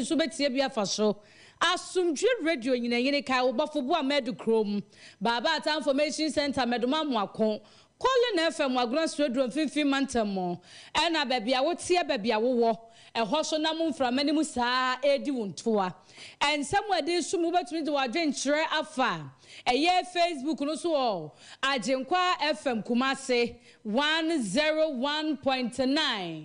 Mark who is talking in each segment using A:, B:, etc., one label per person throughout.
A: so betie bia fa so asumdwe radio nyina yene kai obafo a medu chrome baba at information center medoma moakon calling FM agron studio mfimfim mantamo ena babia wotie babia wo eho so na mumfra manimu saa edi wontoa ensam ade sumu betumi de wadwenkyere afa eye Facebook no so Ajenkwa FM Kumase 101.9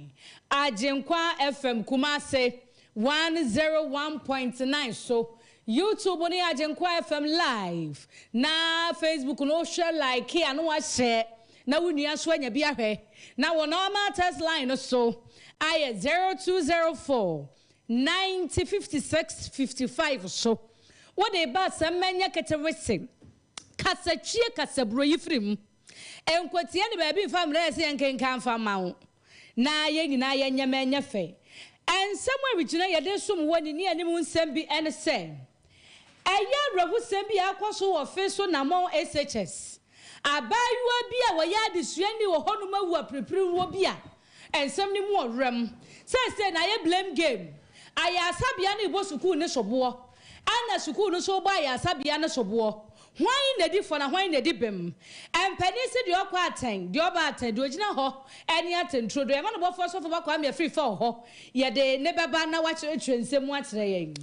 A: Ajenkwa FM Kumase 101.9 so YouTube ni Ajenkwa FM live na Facebook no share like here no wa share na wunua so anya bia hwe na wo normal test line so I 0204 9056 55 so what they ba samanya ketewese kasachie kasabro yifrim enkwatie ne ba bi family ese yenkenkan fama na ye nyina ye nyamanya fe ensem awigina ye de som woni ni anim nsem bi ene se eye rabu sem bi akoso wo fe so na mon SHS abayua bi a wo ya desuani wo honuma wu aprepri wo bi a ensem ni mu orem se na ye blame game aya sabia na ibo sukuu ne sobo ana sukuu no so ba aya sabia ne sobo hwan na di fo na hwan na di bem empani se de okwa aten de oba aten de ogina ho eni atentro do e ma no bofo so fo ba kwa me free for ho ye de ne beba na wa kire nsem a kire yen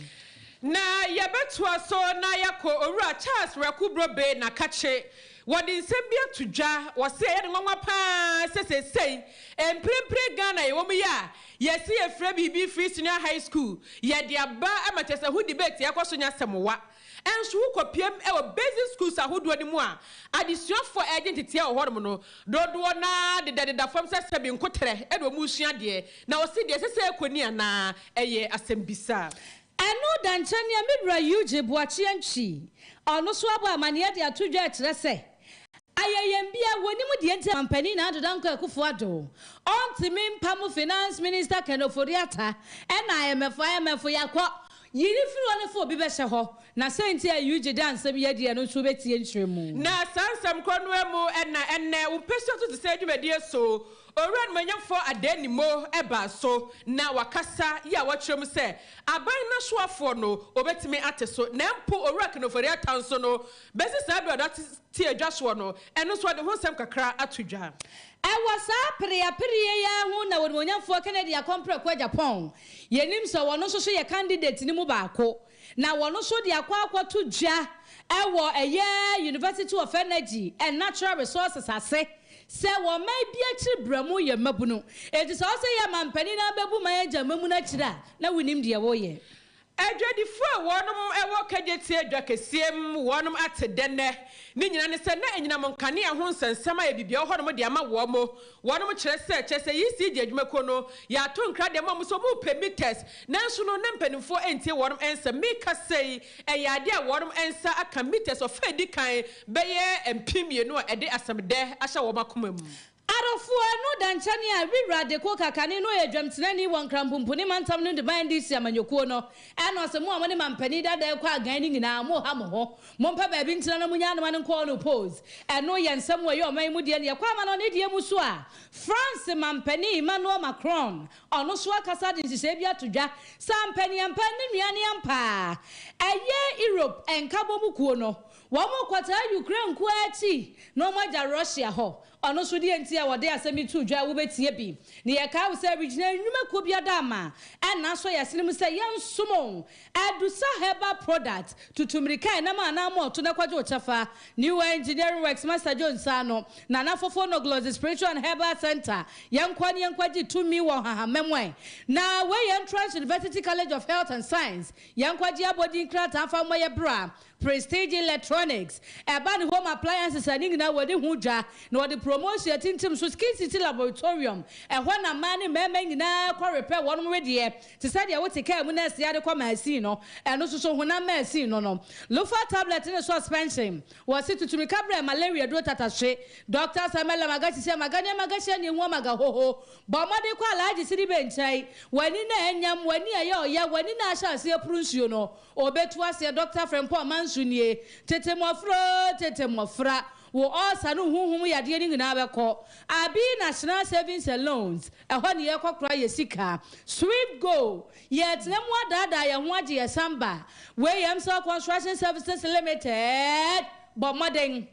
B: na ye betua so na yakọ owura Charles Rekubrobe na kache wodi nsem bia tudwa wo se ye de nwanwa pa sesesei emprempre Ghana ye wo mu ya ye se ye fra bibi free senior high school ye de aba amatesa hu debate yakoso nya semwa enso kopiem e wo basic schools ahodo ni mu a addition for identity e wo hodom no dodo na de fam se sebi nkotere e do mu sua de na wo se de sese ekoni ana eye asembisa
A: eno danchania midra UG Boachi anchi ono so aba amane de atodwa akire se ayayem bia woni mu de enti company na adodanko akufo ado ontimi mpam finance minister Kenoforiata ena IMF yakọ yiri firi one for bi be hye ho na senti a UG dance bi yade no so betie nkyeremu
B: na sansam kronwemu enne umpeso to se dwumadie so oran manyamfo adanimo eba so na wakasa ya wakyerem se aban na soafo no obetimi ateso na mpo owura Kenoforiata nso no besi sa bi odati tie adwaso no eno so de ho sem kakra atodwa
A: wasa priya ya hu na wodi monyamfo Kennedy akompre kwa Japan yenim so wono so ye candidate ni mu baako na wono so de akwa to dwa ewo eye University of Energy and Natural Resources ase se wo mai bia kiri bramu ye mabunu eti so se ye mampani na bebu ma eja mamu na kira na winim de wo ye
B: adwadifo wonum ewo kageti adwakesiem wonum atedenne ni nyina ne se na enyinam nkane ho nsensem a bibia honum de ama wo mo wonum kyerese yisi je adwumako no ya to nkra de ma so mu permitters nanso no na mpanimfo entie wonum ensa meka sei eyade a wonum ensa aka meters of edikan beye empimie no ede asamde ahya wo makoma mu
A: Arofu no danchani a wira de ko kakane no edwamtenani won krampumpuni mantam no de bandisi amanyokuo no eno se mo amane mampani da da kwa agan ni nyina mo ha mo ho mo mpa ba bi ntena no munya no man call no pose eno ye nsem wo ye o man mu de ne kwa ma no ne de mu so a France mampani Emmanuel Macron ono so akasa de sise bia todwa sampani ampa ne nuane ampa eye Europe enkabo mu kuo no wo mo kwata Ukraine ku achi no maja Russia ho ono so de enti a wode asemi todwa wo betie bi ne ye ka wo se original nwuma ko bia da ma ena so ye sinem se ye nsomon adusa herbal product tutumrika na ma na mo to na kwaje ochafa new engineering works Master Jones ano na na fofo no gloss spiritual and herbal center yankwane yankwaje tumi wo hahamemwe na we entrance University College of Health and Science yankwaje abodi nkrata afa mo ye bra Prestige Electronics urban home appliances aning na wodi hudwa na wodi promotion tintim so Skin City Laboratorium ehwa na mane meme nyina kwa repair won wedie te say dia wote kai mu na sia de kwa machine no eno so hona machine no Lufa tablet ne suspension wasi tutumi kabra malaria do tatashe Dr. Samuel Magachi se magachi ni nwa maga hoho bomade kwa alaji sidi benchai wani na enyam wani ayo ya wani na asha se prunsuo no obetu ase Dr. Frempo Mansunie tete mofra wo all sanu huhum yade ni nyina bɛkɔ abi national savings and loans ɛhɔ ne yɛkɔkora yɛ sika swift go yɛtena mu adada yɛ ho agye yɛ samba we yɛmsɛ construction services limited bɔ mmɔden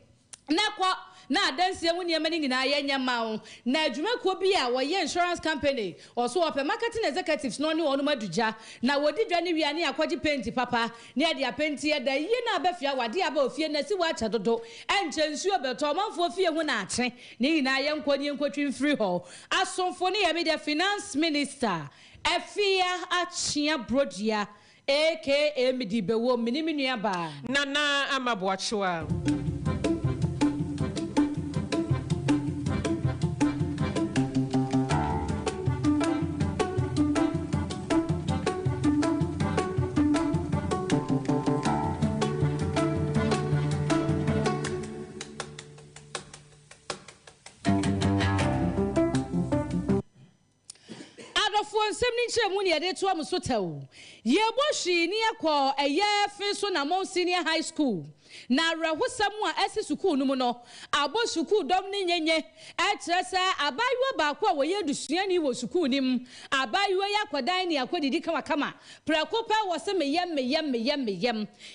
A: nekɔ na adansie mu niema ni nyina yɛ nyama na adwumakuo bi a wɔyɛ insurance company ɔso ɔpɛ marketing executives no ne wɔn madugya na wɔdi dwa ne wia ne akɔgye paint papa ne ade apenti da yi na abafia wade aba ofie na si wa acha dodo ɛnkyɛ nsuo bɛtɔ ɔmanfo fie ho na ate ne nyina yɛ nkɔ ne nkɔtwi free hall asomfo ne yɛ me the finance minister Efia Achia Brodia aka Midi Bewo Minimia Ba
B: Nana Amabuachua.
A: Semniche muni ade to am so tew ye bohwi ni ekọ eye fin so na mon senior high school na rahosam a ese school no mu no abo school dom ni nyenye e kire se abayiwa ba ko wo ye dusuani wo school nim abayiwa ya kodan ni akodidi kama kama preko pa wo se meyem ye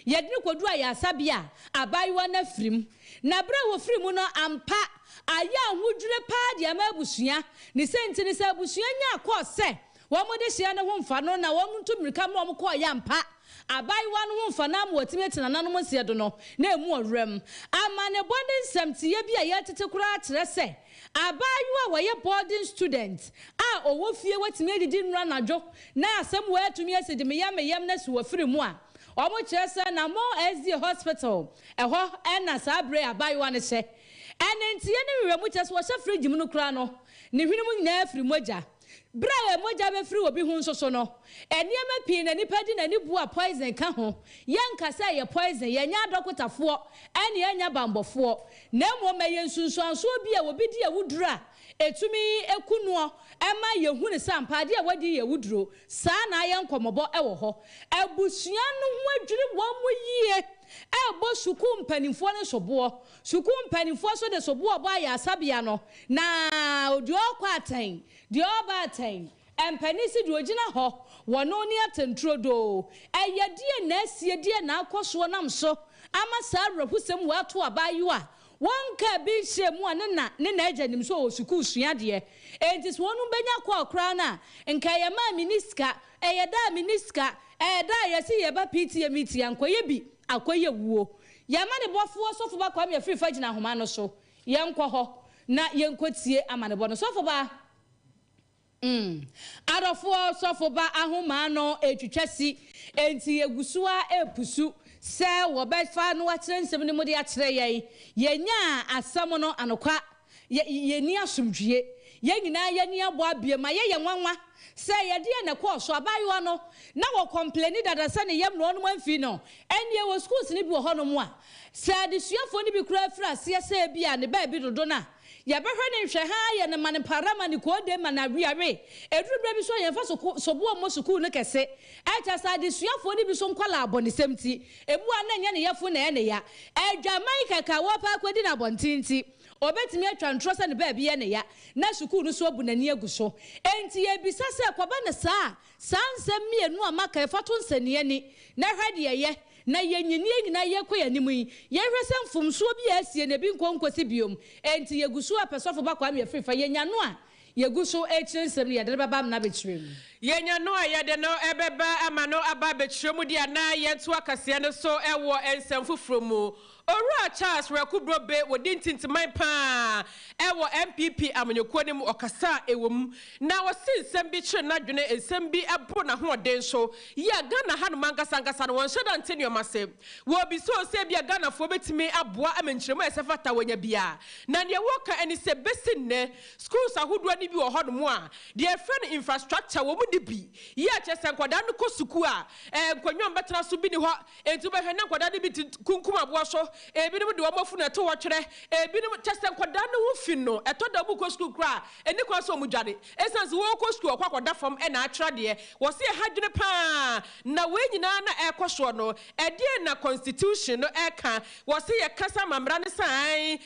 A: dini kodu aya sabia abayiwa na frim na bra wo frim no ampa aya hudwure pa dia ma abusua ni senti ni se abusua nya akọ se Wamode shia na humfa no na wamuntu mirika mo omko yampa abaiwa no humfa na mo timetina na no msie do no na emu orem amane boarding samtiye bia ye tete kura akire se abaiwa waye boarding student a owo fie watime didi nra nadwo na asem wa atumi asedi meyam na so wafiri mu a omo kire se na mo SD hospital eho na sabre abaiwa ne hye enentie ne wewemu kire se wo hye fridge mu no kura no ne hwinu mu nyina afiri moja Bra moja be free obi hu nsoso no eniema pii na nipa di na ni bua poison ka ho yanka say ye poison ye nya dokotafo ene anya bambofo na mo meye nsunsuanso bi a obi di awudura etumi ekunuo ema ye hu ne sampa de wadi ye wuduro saa na aye nkomobo ewo ho abusua no ho adwiri wo mo yie ebo suku mpanimfo ne sobo suku mpanimfo so de sobo obo ya asabia no na odio kwa atan de oba atan empanisi de ogina ho wono ne atentrodo eyedie na asie die na akoso nam so ama saa rahusem wato abayiwa wonka bi hyemu a ne na agyanim so suku sua de entis wonu benya kwa okra na nka ye ma miniska eyeda miniska eda yesi ye ba PTA meeting ankoye bi akoye wuo yama ne bofo sofo ba kwa me free fagina homa no so yenkọ ho na yenkotie amane bo no sofo ba arofo sofo ba ahoma no etwitwasi enti egusua epusu se wo be fa no akire nsem ne mu de akire yenya asam no anokwa ye ni asomdwie ye nyina ye ni abo abie ma ye nwanwa se ye de na ko so abayo no na wo complain dada se ne yem no no amfi no enie wo schools ni bi wo hono mu a se adesuafo ni bi kura fra se se bia ne ba bi dodo na ya behwe ne hwe ha ye ne mane parama ni ko de mana wiare eduru bra bi so ye fa so bo mo school no kese acha sa adesuafo ni bi so nkwala abone semti ebu a na nya ne yefo na ne ya adwaman kaka wo pa kwadi na bontinti obetimi atwa ntrosa ne ba bia ne ya na school no so obunani aguso enti ye bisa se kwaba ne saa sansem mienu amaka efato nsanie ni na hwede ye na yenyini nyina yekoya nimu yi yehwese mfumso bi asie ne bi nkonkosi biom enti yegusu apesofo bakwa me frifa yenya no a yegusu echensem ne yede baba na bekyerem
B: yenya no a yede no ebeba ama no aba bekyerem dia na yentu akase no so ewo ensem fufromu Ora Charles Rekubro Be wodi ntintiman pa ewo MPP amanyekuo ne mu okasa ewom na wose nsem bi kire na dwene nsem bi ebo na ho den so ya Ghana hanu mankasa no wonhwe da nteni omase wo bi so se bia Ghana fo betimi aboa amenkyeremu esefata wanya bia na ne woka eni se besin ne schools ahodo ni bi wo hodo mu a de friend infrastructure wo mu de bi ya chese nkwada no ko suku a nkwanyo mbetena so bi ni ho entu behwe na nkwada ni bi kunkum aboa so ebinom de omo fu na to wotwere ebinom chese nkoda ne wo fi no eto da bu ko school kra eni kwa so mu dware essence wo ko school kwakoda fam e na atwere de wo se hadwene pa na we nyina na ekoso no e de na constitution no e ka wo se ye kasa mamra ne san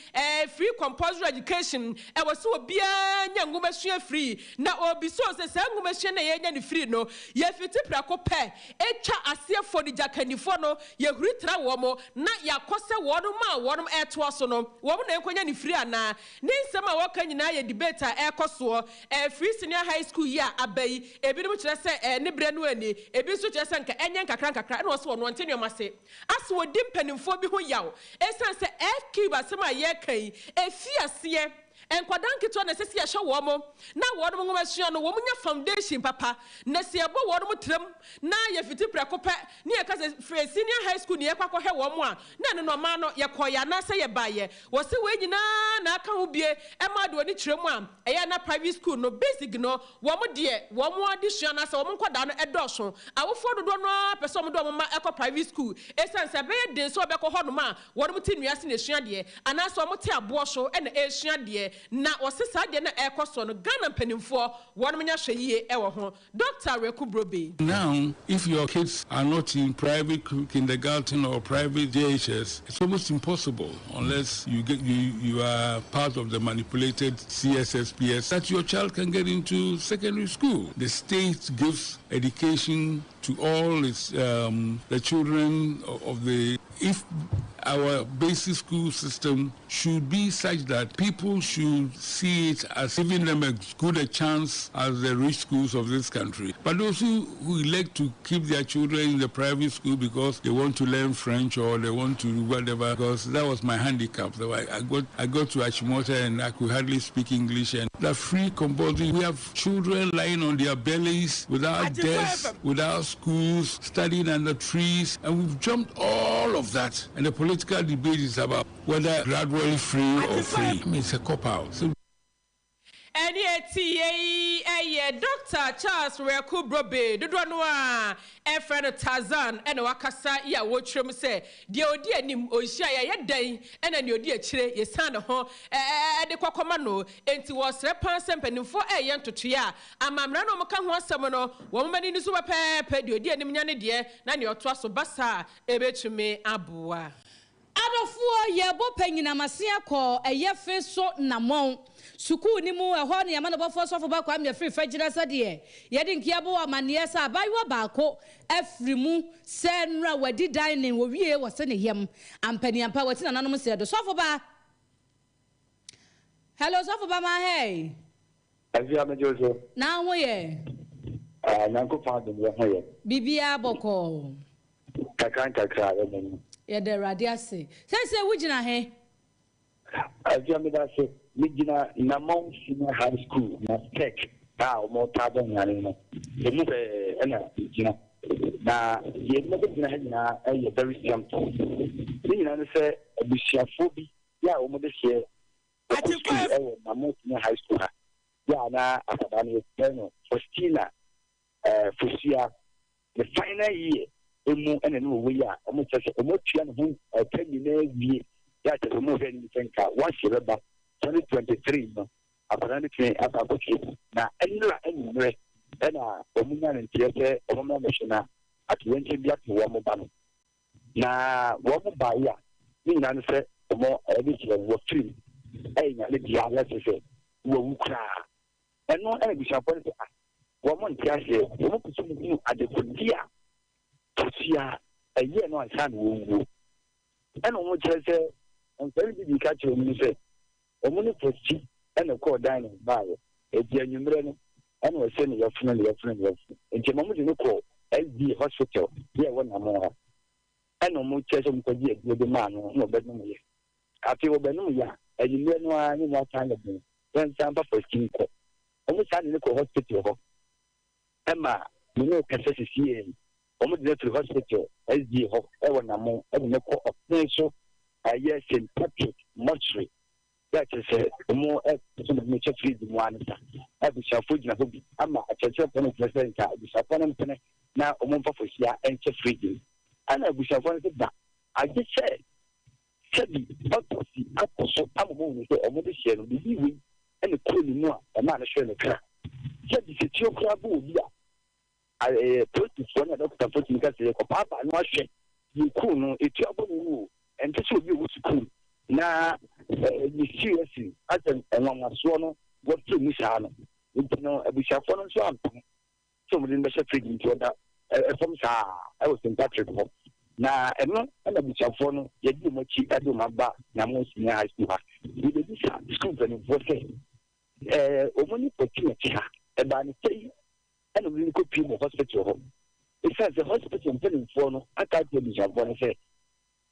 B: free compulsory education e wo se obi anya ngumesua free na obi so se sa ngumesua na ye nya ni free no ye fiti prako pe etwa asiefo di jakanifo no ye huritra wo mo na yakose wo no ma wo no eto so no wo mo na enkonya ni free ana ni nsem a wo ka nyina ye debate a ekoso free senior high school ya abai ebi no kire se ne bre no ani ebi so kire se nka enyen kakra na wo so no ntenu amase aso odi mpanimfo bi ho yaw esan se FQ basema ye kan efiase enkwadanki to na sesi ya hwe wo mo na wo no ngomasuo no wo munya foundation papa na se ebo wo no trem na ye fiti preko pe ne ye ka se senior high school ne ye kwakọ hwe wo mo a na no ma no ye koya na se ye baye wo se we nyina na aka ho bie e ma de oni trem a ye na private school no basic no wo mo de wo mo addition na se wo mo nkwada no edoso awofo dodo no pese mo do mo ma ekọ private school esanse be ye den so be ko ho no ma wo mo ti nuase na esua de ana so mo ti abo so e na esua de na osesa de na ekoso no Ghana mpanimfo won menya hweye e wo ho Dr. Rekubrobe.
C: Now if your kids are not in private kindergarten or private JHS, it's almost impossible unless you are part of the manipulated CSSPS that your child can get into secondary school. The state gives education to all its the children of the. If our basic school system should be such that people should see it as giving them as good a chance as the rich schools of this country. But those who elect to keep their children in the private school because they want to learn French or they want to do whatever, because that was my handicap. So I got to Achimota and I could hardly speak English. And the free compulsory, we have children lying on their bellies without desks, without schools, studying under trees, and we've jumped all of that. And the political debate is about whether gradually free or free. I mean, it's a cop-out. So
B: Dr. Charles Rekubrobe dodo no a friend Tarzan and wakasa ya wotwem se de odi anim ohia ya yedan ena ne odi akire ye san ho de kwakoma no enti wo sre pan sempanimfo ye ntoto ya amamra no mka ho asem no wo mani ni so pepe de odi anim nya ne de na ne oto aso basa ebetumi aboa
A: Adofo ye bo panyina mase akọ eyefe so namon suku ni mu eho ne yama no bofo so fo ba kwa me free fagira sade ye de nkia bo amane sa abayo baako afrimu senra wadi dining wo wie wo se ne yem ampani ampa wati na nanom se do so fo ba. Hello so fo ba ma hey
D: Avia me Jojo
A: na wo ye
D: nanko fa de wo ye
A: bibia boko
D: kakra we
A: ye de radiase sense wugina he
D: Avia me da se Mijina Namon Senior High School, na tech, more table no. The move Jina. Now, you never been a very simple. You say a Bishafobi, yeah, almost here. Namon Senior High School. Yeah, now, Academy Faustina, Fusia, the final year, and a new way, almost as a much young 10 years, that is a move anything. Once you remember. 2023 no apparently ababoki na enra enre na omunya ntiese omoma machina at 20 bia to wo mo ba no na wo mo ba ya ni na no se omo ebiti wo free nya le dia ya se wo wukra eno na bisha pon se wo mo ntiase wo mo kusu ni adekodia tia eye no ansan wo eno mo jese on very big catch o mi se omuni posti ene ko dining baaye eji anwumre no ene wo se ne yofuna enti mamu de no ko LD hospital ye wona mo ha ene mo cheso mo kwaji edi de ma no no be no ye afi wo be no ya anwumre no a ni na tan de wen sampa posti ko omu sa ne ko hospital ho ema me no kase sie omu de to hospital LD ho e wona mo e ne ko operation aye St. Patrick mortuary. That is more nature free than one. I be shall food in a I'm a church of president. I be shall now a month for here and free. And I wish I wanted that. I just said, Sabi autopsy akoso amomo ni so omo de hye no bibi wi ene ko ni mu a ma na hwe no kra sabi se tio kra bo obi a protocol na doctor for tika se ko papa no ahwe ni ku no etu abo no wu ente so obi wo school na ni seriously asen enwa so no what to mi sa no no abishafo no so ampa so mo din be shepherd into that from sa I was in Patrick na eno na abishafo no ye di mo chi ado maba na mo senior high school ha we dey sa school when for say omoni opportunity ha e ba ni say eno we ko pi mo hospital ho it says the hospital in for no aka je abishafo no say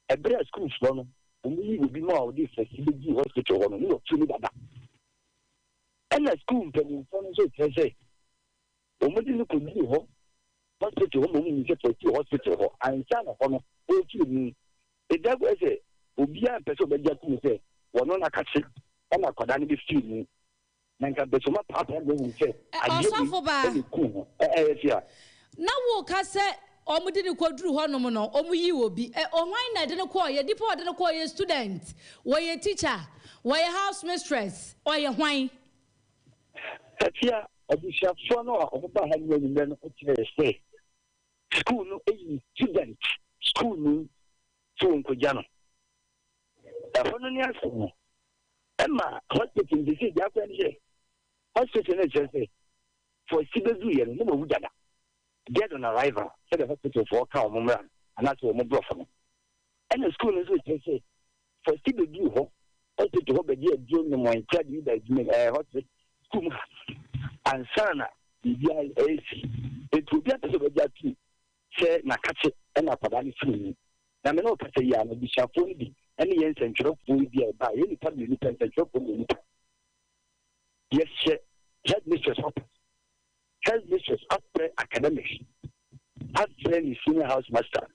D: every school for no omi will be more of this facility hospital ho no no tuni baba and the school in for no so say omodi ni ko ni ho hospital ho mo ni se for hospital ho and sana ho no o ti ni e da go say obi a person be jatu ni say wono na kache e na kwada ni be feel ni na nka be so ma papa be ni say
A: osofo ba
D: sia
A: na wo ka se omudi ni koduru ho no no omuyi obi ohwan na de ne ko ye dipo de ne ko ye student wo ye teacher wo ye house mistress o ye hwan
D: tia abishafo no a oba ha ni ni no o kire say school no student school no so nkoja no hono ni aso ema hospital bi si ja kwa ni hospital na say for sibezu ye no mo wudada get on arrival say the hospital for ka mo mra and that's what mo bro for and the school is say for sibezu ho hospital ho be dia dio no mo charge you that hospital school and sana bia AC it will be at the beja say na kache na kwada ni free na me no ka say ya no bi shafo ni any yen central for bia ba ye ni pa ni central for ni yes headmistress after academics after the senior house master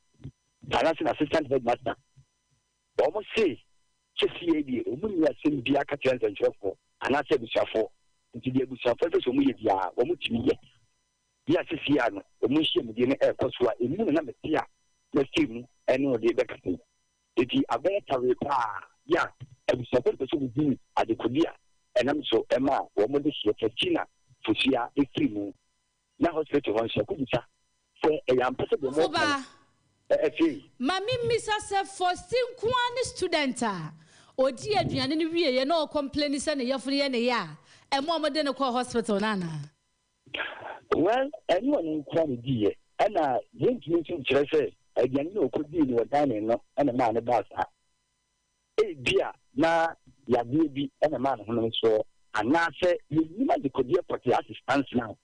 D: financial assistant headmaster almost say CAD omuni asem bia ka central for and I say bi shafo nti de busafo so mu ye dia wo mu timi ye ya sisi ya no mu hye mu de ne ekoso a emu na metia na steam ene o de be kate eti abeta we pa ya busafo so mu di adekodia enam so ema wo mu de hye fatina fusia efimu na hospital hon so kubuta for yam pese de mo
A: mami misa se for sinkuani student a odi aduane ne wie ye na o complain se ne yefure ye ne ya emo de ne call hospital nana
D: well anyone in kwani die ana yentumi kire se aduane ne okodi ni wadane no ana ma ne basa bia na ya bi ana ma ne hono so ana se ni ma de kodi poti assistance now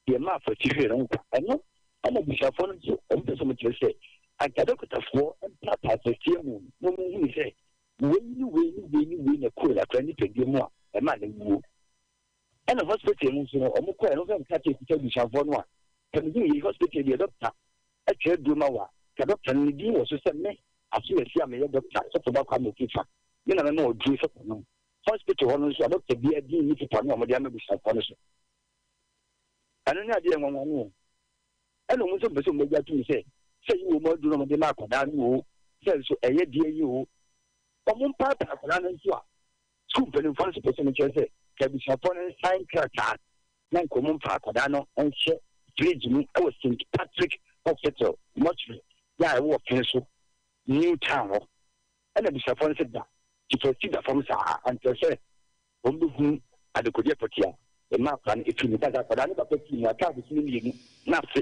D: ye ma for tihere nko eno ana bishafo no so o mpeso mo kire se akadokotafo empata se mu no mu ni se we na ko la kwani pedi mu a e ma ne wu and the hospital no so o mo ko no fam ka te ku bishafo no a kan ni hospital the doctor a che do ma wa ka doctor ni di wo so se me aso esi am ye doctor so to ba kwa mo kifa me na na o dru so no hospital no so doctor bi adi ni kifa no mo dia me bishafo no so anu ni ade enwa no eno mo so beso mo ja tu se yi mo duru mo de ma kwada no se so eye die yi o mo mpa ta kwada no so a school pe no fancy person che se ka bishafo no sign card na ko mo mpa kwada no enche fridge ni I was St. Patrick Hospital mortuary ya I work in so new town and the bishafo no said that to proceed from sa and to say ombu adekodia potia e ma plan e fini daga kwada no ba peti ni aka bi ni na fe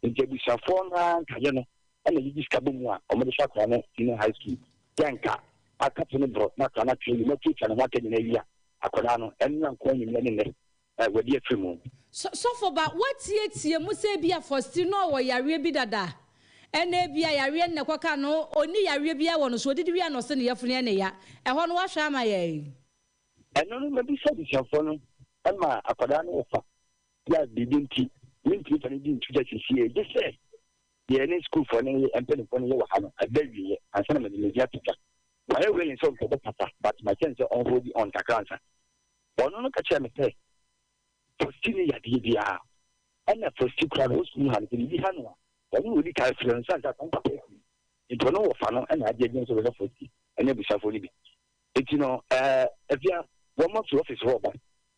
D: nje bishafo na kaje no and the diskabo mu a o mo de shakra no in high school yanka aka tuni bro na kana tuni na teacher na wake ni ya akwada no enna nko nyi ne wadi afimu
A: so for ba watie mu se bia first no wo yare bi dada ene bia yare ne kwaka no oni yare bia wo no so didi bia no se ne yafune ne ya ho no wahwa ama ye
D: eno no mebi se bishafo no ama akwada no ofa ya bidinti minti tani din tuja sisi je se ye ne school for ne empeni for ne ye wa ha no abawi ye ansana me ne dia tuka I really so but my sense on hold on Kakransa. One on Kachamete. For still ya dia. And for still crowd was who had been Hanwa. When we carry friends at it was no fun and I didn't so ɛne abusafo no bi enti no afia wɔma to office hɔ ba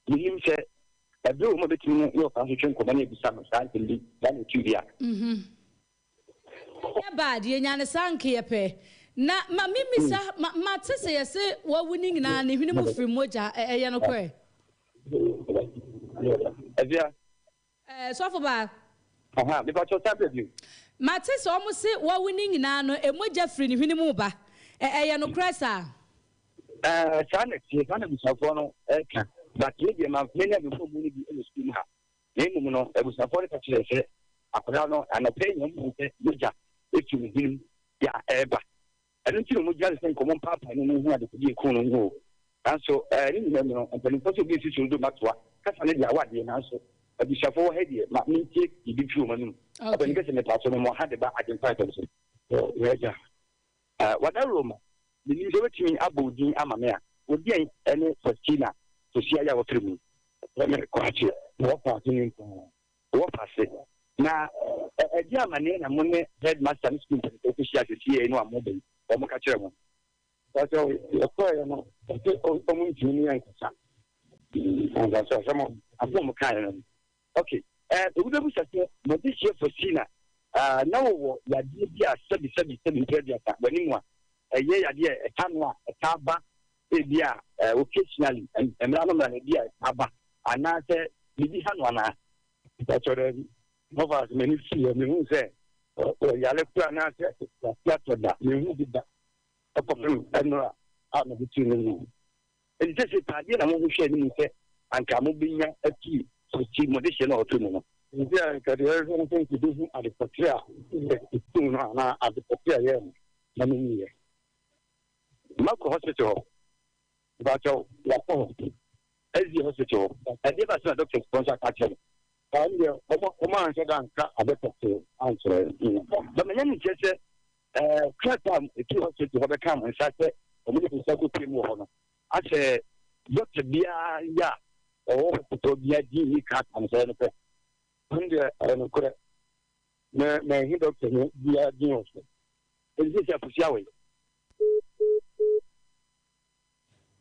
D: menim sɛ ɛberɛ wɔ ma bɛtumi no yɛ ɔfa so twe nkɔmmɔ ne abusa no saa ntɛm bi da ne tu bi a
A: bad yɛnya ne saa nkeyɛ pɛ na ma mimisa mate sɛ yɛse wawu ne nyinaa ne hwene mu firi mogya ɛyɛ no kɔɛ
D: afia
A: sɔfo baa
D: mepatwɛ sa bɛ bio
A: mate sɛ ɔmo se wawu ne nyinaa no ɛmogya firi ne hwene mu ba ɛyɛ no korɛ saa
D: saa na tie saa na abusuafoɔ no ɛka but yɛdeɛ ma mɛne abɛfo mu no bi ɛwɔ sukuu mu ha na mmom no abusuafoɔ no ka kyerɛ sɛ akwadaa no anɔpɛ nya mu sɛ mogya ɛfiri ne hwenem yɛ ɛɛba ɛno nti na mogya ne sɛ nkɔmmɔ mpaapa no no ho adekɔdeɛ ku no ho nanso ne nyina mu no mpanimfoɔ sɛ obi asi so do matoa kasa no deɛ awadeɛ nanso abusuafoɔ wɔ ha deɛ ma mentie biribi firi ɔma no mu ɔbɛne kɛ sɛ mepa so no mɔ ha de ba adwempa ɛtɔm so yɛagya wadaworo ma menim sɛ wobɛtumi abɔ odin ama me a odiɛn ɛne Faustina Sosia yɛ a wɔfrɛ mu kɔakye na wɔfa ase ne wɔfa ase na ɛgye amanneɛ na mo ne headmaster ne school mpanyinfoɔ kɔhyia asɛsie no a mobɛyi ɔmo ka kyerɛ mo sɛ yɛkɔɛ no ɔmo ntumi ne yɛnkasa sɛ mo afɔ mo kaeɛ no okay owudabu sɛ sɛ mɔde hyia Faustina na wɔwɔ yadeɛ bi a sɛbi mpɛduasa w'anim a ɛyɛ yadeɛ ɛka no a ɛka ba ebi a occasionally mmara no mmara bi a ɛka ba anaasɛ biribi ha no anaa ɛkyɛrɛ bi mɔfa m'ani si yɛ mehu sɛ yare kora anaasɛ yɛatɔ da mehu bi da ɛkɔpem ɛnora a mede tu no mu ɛnti sɛ sɛ paadeɛ na mohwehwɛ anim sɛ anka mobɛnya ati sɔkyi mɔde hyɛ no a ɔto mu no nti a nkadeɛ ɛhwɛ no sɛ nkɛbɛhu adepɔtere a ɛtum no anaa adepɔtere a yɛɛ no na menyiyɛ makɔ hospital hɔ bakyɛw yɛakɔ hɔ ɛzi hospital hɔ ɛdeɛ ba sɛ na doctor sponsor ka kyerɛ no deɛ ɔma anhyɛ da nka adepɔtere ankyerɛ na manya ne kyerɛ sɛ krat a ɛtu hospital hɔ bɛka mo nsa sɛ ɔmode ko sa kɔpie mu wɔ hɔ no asɛ doctor biara yɛ a ɔwɔ hospital biara di ni krat ansɛ no pɛ ɛno deɛ ɛnokorɛ mahi doctor no biara din wɔ so ɛnti sɛ afosia wɔ yi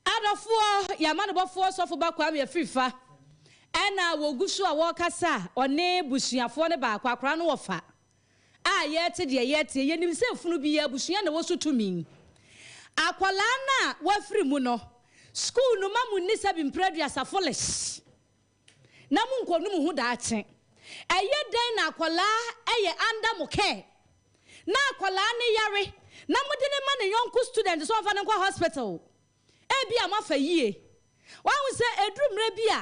A: adɔfoɔ yamanobɔfoɔ sɔfo bakwa me afifa ɛna wogu so a wɔkasa ɔne busuafoɔ ne baako akora no wɔfa a yɛte deɛ yɛte yɛnim sɛ funu bi yɛ busua na wɔso tumi akwalaa na wafiri mu no school no mamu ni sɛ bimpraduasa foolish na mu nkɔnu mu ho daakye ɛyɛ den na akwalaa ɛyɛ under mo care na akwalaa ne yare na mode ne ma ne yɔnko student so ɔfa ne nkɔ hospital ebi a mafa yie wahu sɛ edurumre bi a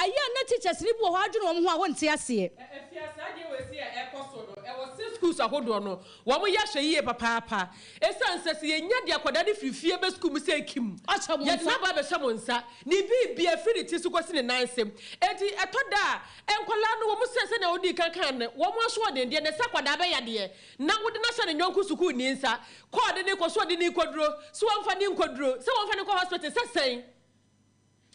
A: aye na teachers ni bu hɔ adwene wɔn ho a wonte aseɛ
B: efiasa ade wesi a ɛkɔ so no ɛwɔ six schools ahodoɔ no wɔn yɛ hwɛ yie papaapa esan sɛ sɛ yɛnya de akɔda de fifie bɛ school mu sɛ kim yɛde na ba bɛhyɛ mo nsa ne bi afiri ti so kɔsi ne nan nsɛm eti ɛtɔ da nkɔla no wɔn sɛ na odi kankan ne wɔn aso ɔdendeɛ ne sa akɔda bɛyɛ deɛ na wode na hyɛ ne nyɔnko sukuu ni nsa kɔɔde ne kɔ so ɔde ne kɔduro so wɔmfa ne nkɔduro sɛ wɔmfa ne kɔ hospital sɛ sɛn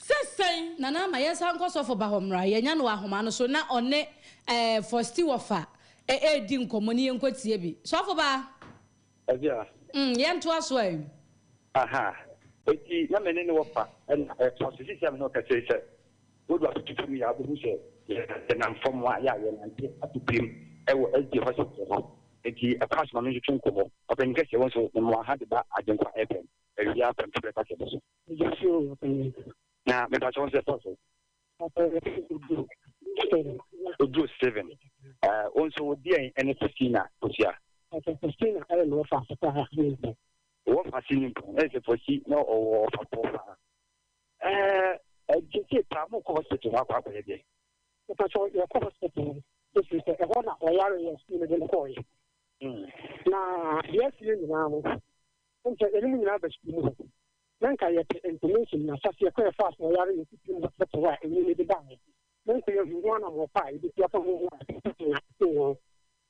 B: sɛsɛn
A: nana ma yɛsa nkɔ sɔfo ba hɔ mmra yɛnya no ahoma no so na ɔne Fosti wɔfa di nkɔmmɔ ne yɛnkɔtie bi sɔfo ba
D: ɛbia
A: yɛnto aso a
D: aha eti na mene ne wɔfa ɛna ɛtɔsisi sɛm no kɛsɛ sɛ wodu atoto mu yɛ abɛhu sɛ yɛnam fam a yɛ a yɛnante atopim ɛwɔ ɛdi hospital hɔ eti ɛpaas ma no ntwetwe nkɔmmɔ ɔpɛni kɛseɛ wɔn so mmoa ha de ba agyenkwa ɛpɛm awia apɛm to bɛka sɛ bɛ so na me patron se paso odo 7 onso die en Faustina Sosia Faustina ele no fa ha o fa sinin e Fosi no o fa po je pa mo ko hospital akwa akwa ye e patron ye ko hospital so se e ho na o yare ye school de ko yi na yes ni na mo nche ele mu na ba school nanka yɛte information na sase yɛkɔyɛ fast na yɛare yɛtiti mu bɛtɛ hɔ a ɛnyɛ ne de ba me nanka yɛhu ho ana mɔpa a yɛbɛti afa ho ho a na te hɔ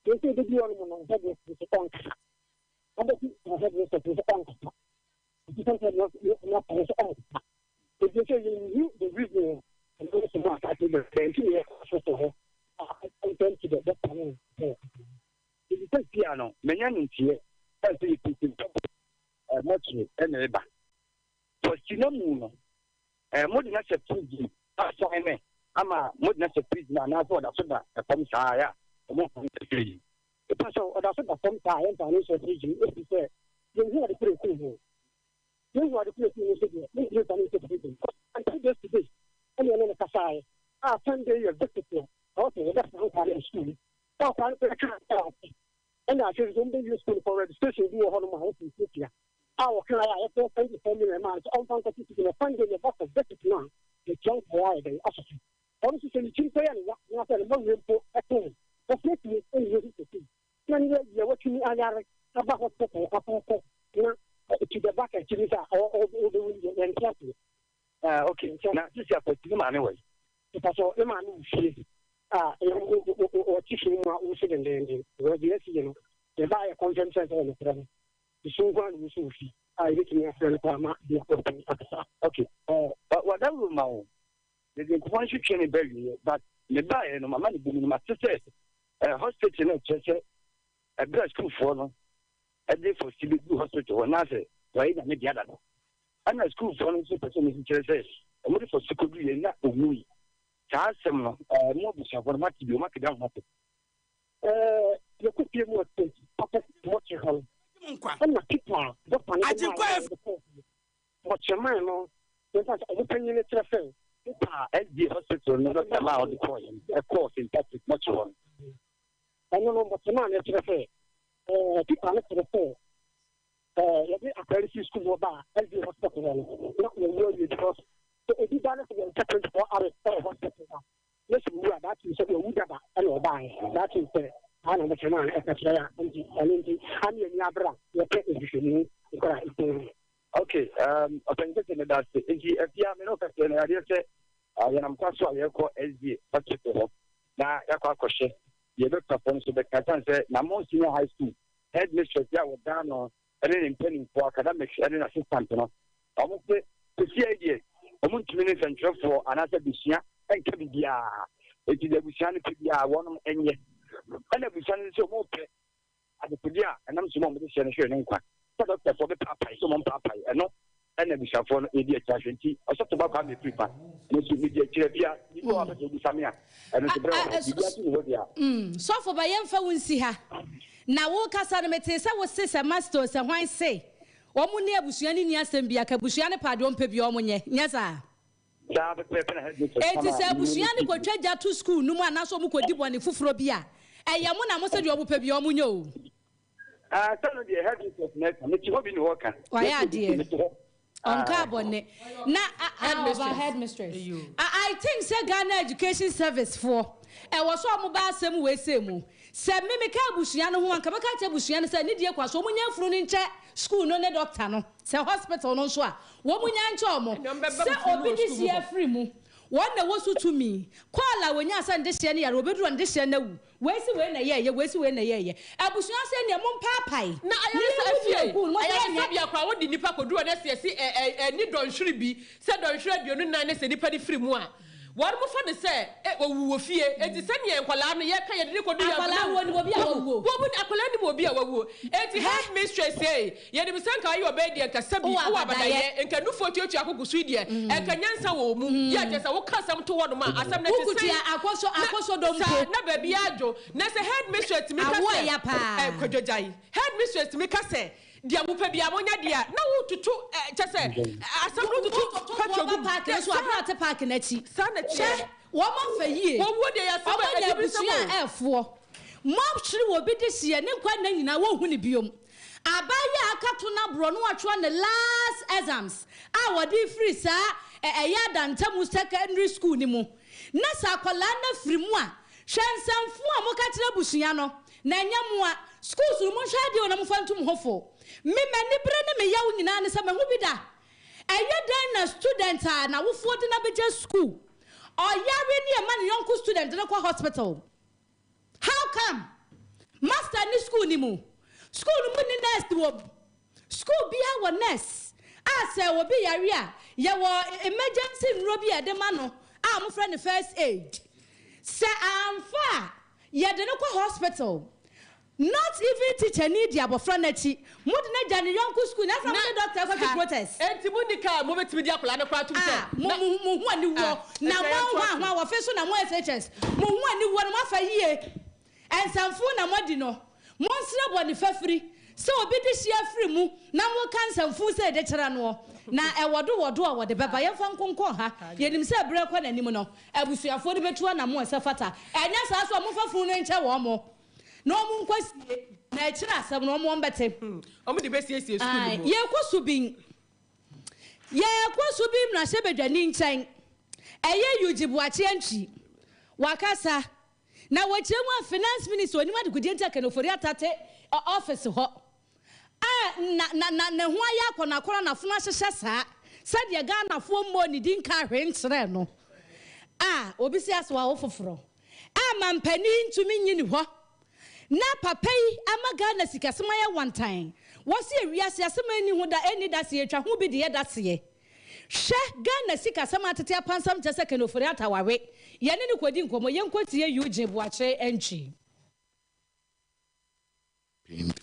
D: yɛnti yɛbɛdi hɔ no mu no nhɛ deɛ sɛ ɔnkasa wobɛti nhɛ deɛ sɛ ɔnkasa nti sɛ sɛ nɔpɛne sɛ ɔnkasa ɛdi sɛ yɛnhu the reason ɛno sɛ mu asase bɛbrɛ nti ne yɛkɔ so hɔ ntɛnti dɛ bɛpa no ɛdi sɛ sia no manya no ntiɛ sɛ sɛ yɛtiti mochi eneba for sinamu no modina se prison assignment ama modina se prison na so da so da kom saa ya mo ko prison because da so da kom saa ya ta so prison if say you hear the prison you are the prison so you ta ni prison and this today and you know ka saa Sunday your discipline okay that's how I school so I and I should don't use school for registration do all my house in Ethiopia. Our can I have 24 million miles on Sunday to find the box of discipline the junk Friday officer. Also, the chief and what a million for at home. That's not me in university. Then you're watching I are about what to the back at Chilisa or the window and captain. Okay, so now this is a anyway. Because all the man or teaching who sit in the yes, you know, they buy a content on the front. The Suvan was Sufi. I written a friend okay. But whatever now, the one should change very, but the buy and my money being my sister, a hospital, a blood school for them, a day for CBD hospital, and I say, right, and the other. And a school for them, says, a money for security and not for me. Some more for what you make down. You could be more what you have. I'm not people. I think what your man know. There's an opinion in the hospital, not allowed to call him. Of course, in fact, it's much wrong. I don't know what the man is to say. People are to say. A very school bar, and the hospital, not the world because. So if you don't have to get for other hospital, listen, that is a wood and or buy. That is the I know what you want, and the Yabra, your petition. Okay, I think that's it. If you have no question, I just say, I am quite sure you're called SD, but now, I question. You look upon so the Catan said, Namon Senior High School, headmistress, yeah, was down on any penny for academics and an assistant. Almost the CID. Minutes and for another Bishia and Kabia. It is a Bishani Pibia, one and yet. And a Bishani so more at the Pibia, and I'm some of the Shannon. For the Papa, some Papa, and not and a Bishop for idiot casualty, or something about the people. Mr. Media, you are the Samia, and it's
A: so for by Yamfa now, walk us on the Metesa was sister masters and why say. Omunia busiani ni asembia ka busiani padon pe bi omunye nyasa eti se busiani ko twaja to school numu anaso mu ko dibone fufuro bia eyamo na mo se de obu pe bi omunye o
D: so the headmistress net me ti hobi ni worker
A: why ade on carbon na headmistress I think say Ghana Education Service for e wo so mo ba asem we se mu se me ka busiani ho anka baka che busiani se ni die kwaso omunye furu ni nche school no ne doctor no se hospital no so a wo munya nche omo se obi di sie free mu won na wo su to me kwala wonya asa ndehye ne yare obeduro ndehye na wu wesi we na ye wesi we na ye abusuan se ne mo papai
B: na ayasa bia kwa wo di nipa koduro na se ni donhwere bi se donhwere aduonu nan ne se nipa di free mu a what mo for the say wo fie enti se ne enkwala no ye ka ye de kodu ya
A: akwala wo ni obi a wo
B: bu akwala ni obi a wo enti headmistress say ye de bisanka ayi obedi enka sabi wo abadaye enka nufo tiotu akokusu die enka nyansa wo mu ye atesa wo kasam to wo no ma asam na te say
A: akoso dom ko
B: na ba bia adwo na say headmistress mi ka say kodjojai headmistress mi ka say dia mu pa bia monya dia na wo tutu chese asam no tutu patrogu
A: park so abra park na chi
B: sana che
A: wo ma fa yie
B: wo wo de ya so ba
A: edibisua efo mo hwere wo bi de sie ne kwa na nyina wo hu ne biom abaya akato na bro no atwa ne last exams a wo di free sa eya dantamu secondary school ni mu na sa kwala na free mu a hwensamfo a mo ka kire busua no na nyamua schools mu hwade o na mo fantum hofo me mani bre ne me yawo nyina ne se me hu bi da eya den na student a na wo fo de na beje school or yare ni e man young student na kwa hospital how come master ni school ni mu ni nurse wo school bia wo nurse a se wo bi yare a ye wo emergency nro bi e de ma no a mo friend first aid se amfa ye de no kwa hospital Not even teacher need the abofraneti. Mudne Jani Yonku school, that's not the doctor for the protest.
B: And Timunica, movement to the Akulana Cratu.
A: One war. Now, one face on a SHS. One new one more for a year. And some phone and Modino. Monster one the free. So a bit this year free move. Now more can some food say the Terano. Now I will do what the Baba Fan Concoha. Yet himself break one anymore. I will see a 40 between and more safata. And yes, I saw move for nature one more. No more question. Nature, some no more better.
B: Only the best yes, yes.
A: Ye was to be. Ye was to be Nasebe Chang. A year you jibuachi. Wakasa. Now what you want finance minister when you want to go into for your office hot. Na why yakona corona flash shasa said ya Ghana for money didn't carry no. Obisi aswa ofofro. Man penny to me in what? Na papa ama Ghana sikasema one time. Was here yes yasemani who da any that year who be the that year. She Ghana sikasema tatia pansam just second for that our way. Yanini kwedi nkomo yenkwoti ye uje buache NG.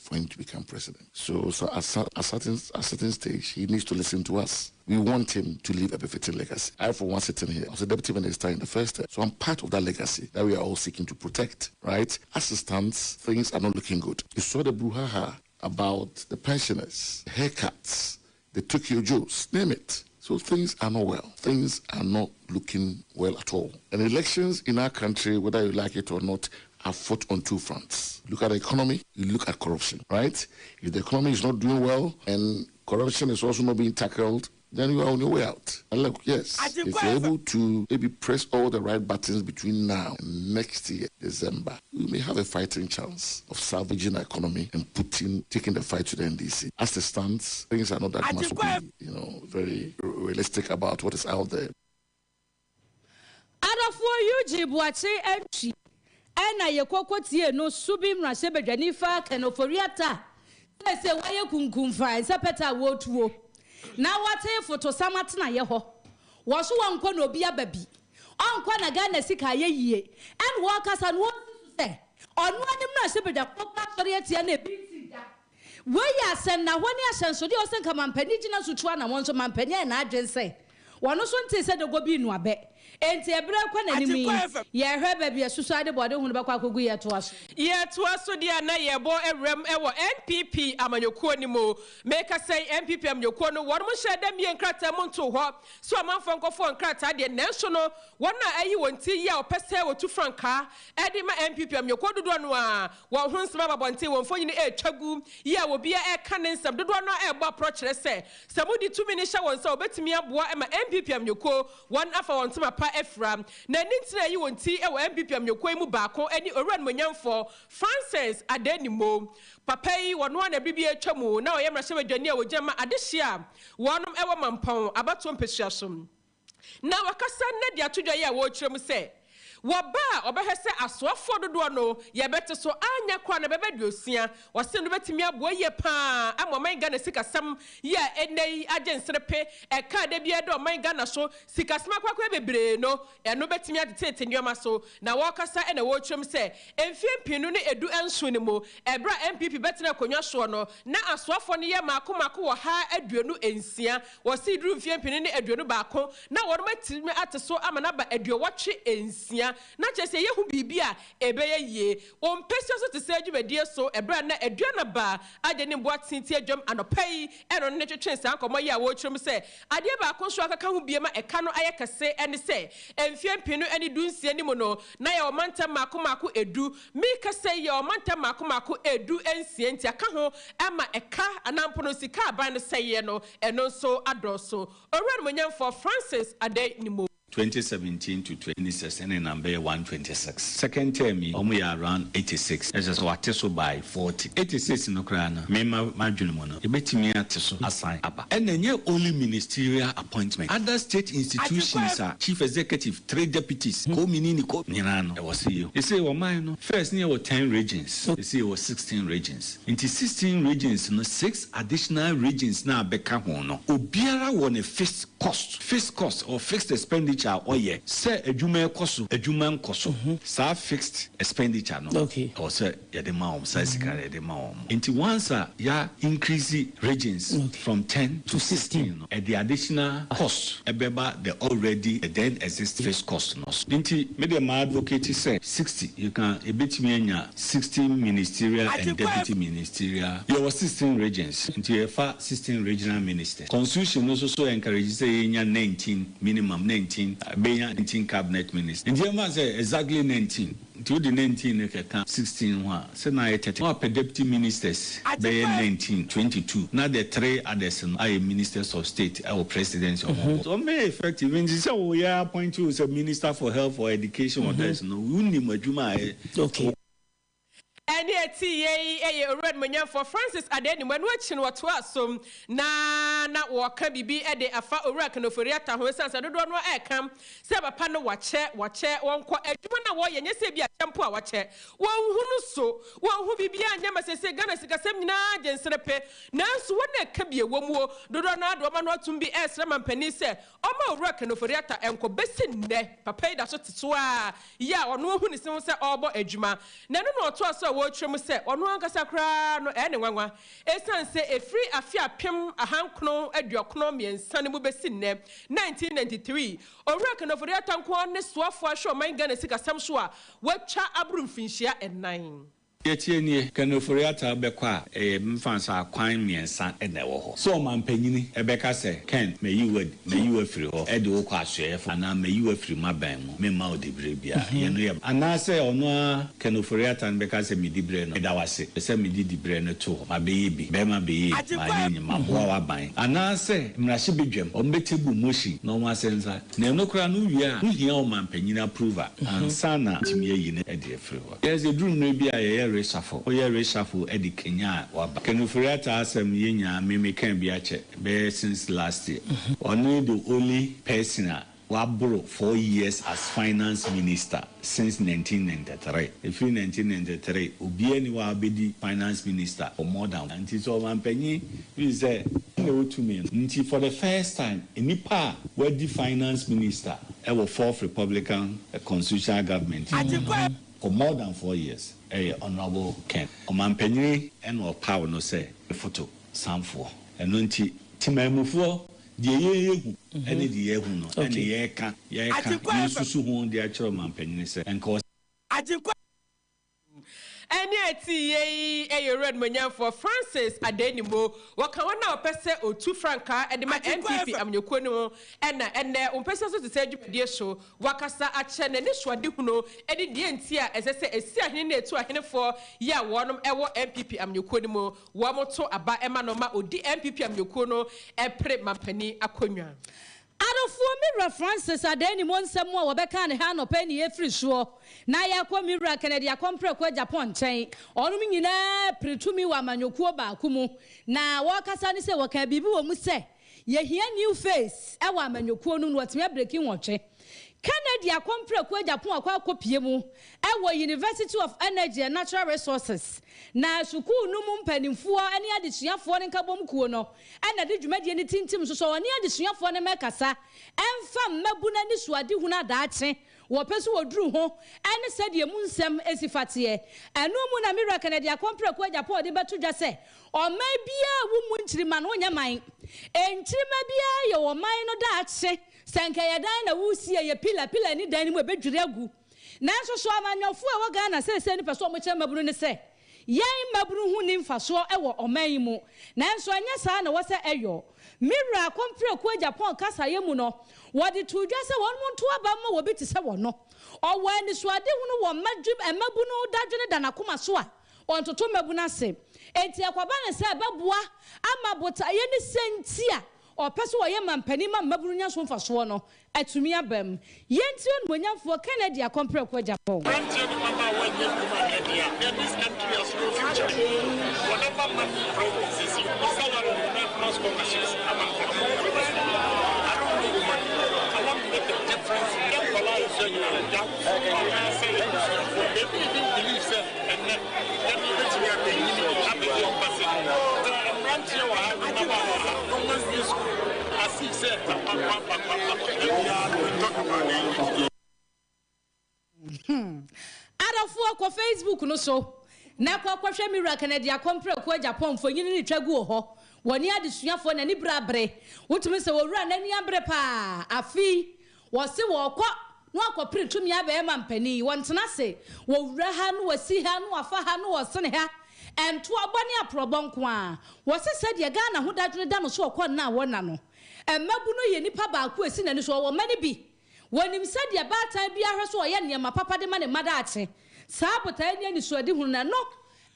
E: For him to become president. So at certain stage, he needs to listen to us. We want him to leave a befitting legacy. I, for one, sitting here, I was a deputy minister in the first term. So I'm part of that legacy that we are all seeking to protect, right? As it stands, things are not looking good. You saw the brouhaha about the pensioners, haircuts, the Tokyo Joes, name it. So things are not well. Things are not looking well at all. And elections in our country, whether you like it or not, are fought on two fronts. Look at the economy, you look at corruption, right? If the economy is not doing well and corruption is also not being tackled, then you are on your way out. And look, yes, if you're able to maybe press all the right buttons between now and next year, December, we may have a fighting chance of salvaging the economy and taking the fight to the NDC. As it stands, things are not that much very realistic about what is out there.
A: Ena ye kokotie no subim na sebedwani fa kenoforiata say why kunkumfa sepeta wotuo na wate foto samatena ye ho wo so wankɔ na obi ababi onkɔ na Ghana sika ye yie en wo kasa no say onu anim na sebedwa kokka soriatia na ebi da we ya sen na honi asenso de osen ka mampani gina sutua na won so mampani na adwen say wono so nte se de gobi nu abe enti ebre kwa na nimi ye hwe ba bia susu ade bode hunu bakwa kogu ye to aso
B: dia na ye bo ewrem ewo NPP amanyokuo ni mo make say NPP amanyokuo no won mo hyeda mie nkrata mo nto ho so amanfo nkofo nkrata de nenso no won na ayi wonti ye opese wotu franka ede ma NPP amanyokuo dodo no a won ho nsema babonti won fonyini etwagu ye obi e ka ne nsem dodo no e gba pro kire se samudi tumi ni hye won se obetimi aboa e ma NPP amanyokuo won afa won tuma pa efram na nintina yi wonti e wo MPP amyokoi mu baako eni oran monyamfo Francis Adenimo papa yi wono na bibie atwamu na oyemra hye wadwani a wogema adehia wonom e wo mampon abato mpesiasom na wakasa na dia todwa ye a wo kyerem se waba obehese asoafo dodo no ye bete so anya kwa na bebeduosia wase no betimi aboa ye pa amoman Ghana sikasam ye enei agensrepe e ka de bia de oman Ghana so sikasama kwakwa bebre no eno betimi adetete nneoma so na wokasa e na wo twem se emfiempinu ne edu enso ne mo ebra MPP betena konwa so no na asoafo ne ye makomako wo ha aduonu ensia wase duru mfiempinu ne aduonu baako na wono matimi ateso amana ba aduowotwe ensia na chese ye hu bibia ebeye yie o mpesi so te se adwumadie so ebra na aduana ba ade ne mboa tinti adwam anopai eno ne twetwe san komo ye a wo kyerem se ade ba ko so akaka hu biema eka no ayekase ene se emfiempinu ene dunsie ni mo no na ye o manta makomako edu mi kase ye o manta makomako edu ensie nti aka ho ama eka anampono sika aban no seye no eno so adoso owura monyamfo Francis Adenimo
F: 2017 to 2016 and number 126. Second term, we are around 86. As a what so by 40. 86 no crana. Mema Majunimono. You bet me at so assign up. And then you only ministerial appointment. Other state institutions are chief executive, 3 deputies, co-minini, co-nirano. I was see you. You say, well, mine, first near 10 regions. You see, it was 16 regions. Into 16 regions, no 6 additional regions now become one. Obiara won a fixed cost or fixed expenditure expenditure oye say adwuma ekoso adwuma nkoso sa fixed expenditure no
G: okay
F: or say yedema om say sika yedema om into once ya increase regions from 10 to 16 at the additional cost ebeba the already then exist fixed cost no into media my advocate say 60 you can ebetimi anya 16 ministerial and deputy ministerial there was 16 regions into a 16 regional ministers constitution also so encourages say 19 minimum 19 19 cabinet ministers and the say exactly 19 to the 19 16 one say na 30 no deputy ministers be 19 22 now the three others are ministers of state or presidents of so may effective when say we are appoint you as a minister for health or education or there's no uni majuma
G: okay
B: and yet, red mania for Francis Adeni when watching what was some na waka bibi ede afa ora no foriata ho sense do no e kam se papa no wache wonko adwuma na wo yenye se bia tempo a wache won hunu so won hu bibi anya masese Ghana sikasem nyina agensrepe nanso wona ka bia womuo do no ado ma no atum bi esra mampani se oma ora no foriata enko besi nne papa ida so teto a ya ono hu ni se se obo adwuma na no to aso wo twem se ono ankasa kra no ene nwanwa esan se efri afia pem ahankono aduokono miensa ne mu besi nne 1993 owura no fori atanko ne soafo ahwe man Ghana sikasam so a watwa abru mfinhia enan
F: Yetienie kanoforiata bekwa mfansa kwan miensa ene wo ho so mampanyini ebeka se Ken meyi afiri ho ede wo kwa asoefo ana meyi afiri maban mu mema odibre bia ye no ye ana se ono kanoforiata beka se midibre no edawase se midibre no to mabeyi bi bema beyi ma nyi maboa waban ana se mrahye bedwam ombetebu moshi no wa senza na enokura no wia uhia o mampanyini approval ansana timiye yi ne ede afiri ho yes eduru no bia ye reshuffle Eddie Kenya waba Kenufuriata asem yenya meme kan bi ache be since last year only the only person wabro 4 years as finance minister since 1993 if in 1993 obi ani wa bedi finance minister for more than until so manpanyi we say no to me until for the first time enipa were the finance minister ever fourth republican constitutional government for more than 4 years honorable Ken Omampanyini and power no say photo samfo eno nti timamufo de yehu ene de yehu no ene ye ka susu hu de achiro Omampanyini say enko
B: Any a red mania for Francis Adenimo, Wakawana Pese or 2 franca and my NPP Amyokono, and Umpesa to say dear show, Wakasa Achen and Ishwa Duno, Eddie Dientia, as I say, a Siahine to a hen for Ya one ever MPP Amyokono, Wamoto Aba Emanoma or DMPP Amyokono, and Pre Mampani Akonya.
A: Adofo Mira Francis Adeni Monsamwa wabeka ne ha no pani efri so na yakwa Mira Kennedy akompre kwa Japan chen onu nyina pretumi wa manyokuo ba akumu na wakasa ni se waka bibi wo mu se ye hia new face e wa manyokuo nu watime breaking wotwe Kennedy akompre kwa Japan akwa akopie mu e wo University of Energy and Natural Resources na sukuu no mu mpanimfo ani adesuafo ne nkabom kuo no ana de dwumadie ne tintim so ani adesuafo ne mekasa emfa mmabu na ni suade hu na daache wo peso woduru ho ene sede mu nsem esifate eno mu na Mira Kennedy akompre kwa Japan de beto dwa se oman bia wu mu nchirima no nyaman enchirima bia ye wo man no daache sanka ya dan na wusie ye pila ni dan ni mu ebedwire agu nanso so amanyofo a wo Ghana se ni peso mo chemaburu ne se yen maburu hu ni mfaso ewo oman mu nanso anya saa na wo se eyo Mira akompre kwa Japan kasa ye mu no wodi tudwa se won monto aba ma wo biti se wo no owo ani so ade hu no wo madwum emabu no dadwene danakoma so a ontoto mabu na se enti akwaba ne se beboa ama bota ye ni sentia o peso wo ye mampani ma maburu nya so mfaso no atumi abam yenti on monyamfo Kennedy akompre kwa Japan
H: this country has no future. Whatever money promises you, salary, scholarships, I don't need money. I want to make a difference. Then what I say, they even believe that, and then eventually I'm a young person. I'm running here, I remember Thomas School. As see say talk about it.
A: Adafo ko Facebook no so na kwa hwe Mira Canada compare ko Japan fo nyini ni twagu ho woni adesuafo na ni brabre wotumi se wowura na ni abre pa afi wo se wo kɔ no akɔpre tumi aba ma mpani wontena se wowura ha no wasi ha no afa ha no wɔsene ha ento abɔne aprobɔnko a wo se sɛ de Ghana ho dadwene da no so kɔ na wona no emmabu no ye nipa ba ko esi na ni so wo mani bi wonim sɛ de baatan bia hwɛ so ɔyɛ nneɛma papa de ma ne madaakye saa botaa ni so adi hu na no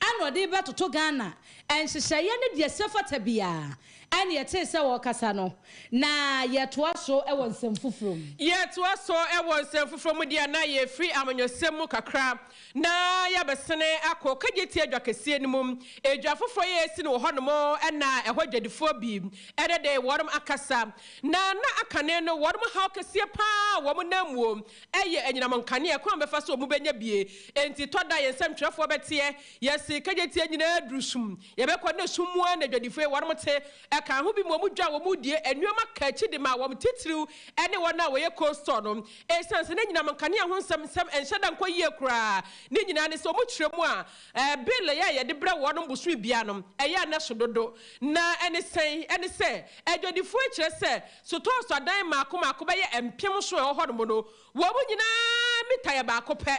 A: ano de betoto Ghana enhyehyɛ ne de sefata bia ane yete sɛ wo kasa no na yetoa so e won nsɛm foforo
B: yetoa so e won nsɛm foforo mu dia na ye free amanyosɛm mu kakra na ya besene akɔ kageti adwakɛsie ne mum edwa foforo ye si no hɔ no mo na ɛhɔ dwadifo bi ɛde de wɔrom akasa na akane no wɔrom ha kɛsie pa wɔm namuo ɛyɛ anyinam nkane e kwan bɛfa so mu benya bie enti toda ye nsɛm twerɛfo bɛteɛ yɛsi kageti anyina drusum yɛbɛkɔ ne sumua na dwadifo wɔrom te eka ho bi mo mu dwa wo mu die enuoma ka chi de ma wo titiriw ene wona wo ye coaster no esanse ne nyina mankane ho nsɛm enhyɛda nkɔ yie kura ne nyina ne so mu kyerɛ mu a bill ye de brɛ wo no busu bia no ɛyɛ na sododo na ene sɛ adwadifo kyerɛ sɛ soto so adan maako bɛyɛ empem so ɛhɔ no mo no wo mu nyina mita ya baako pɛ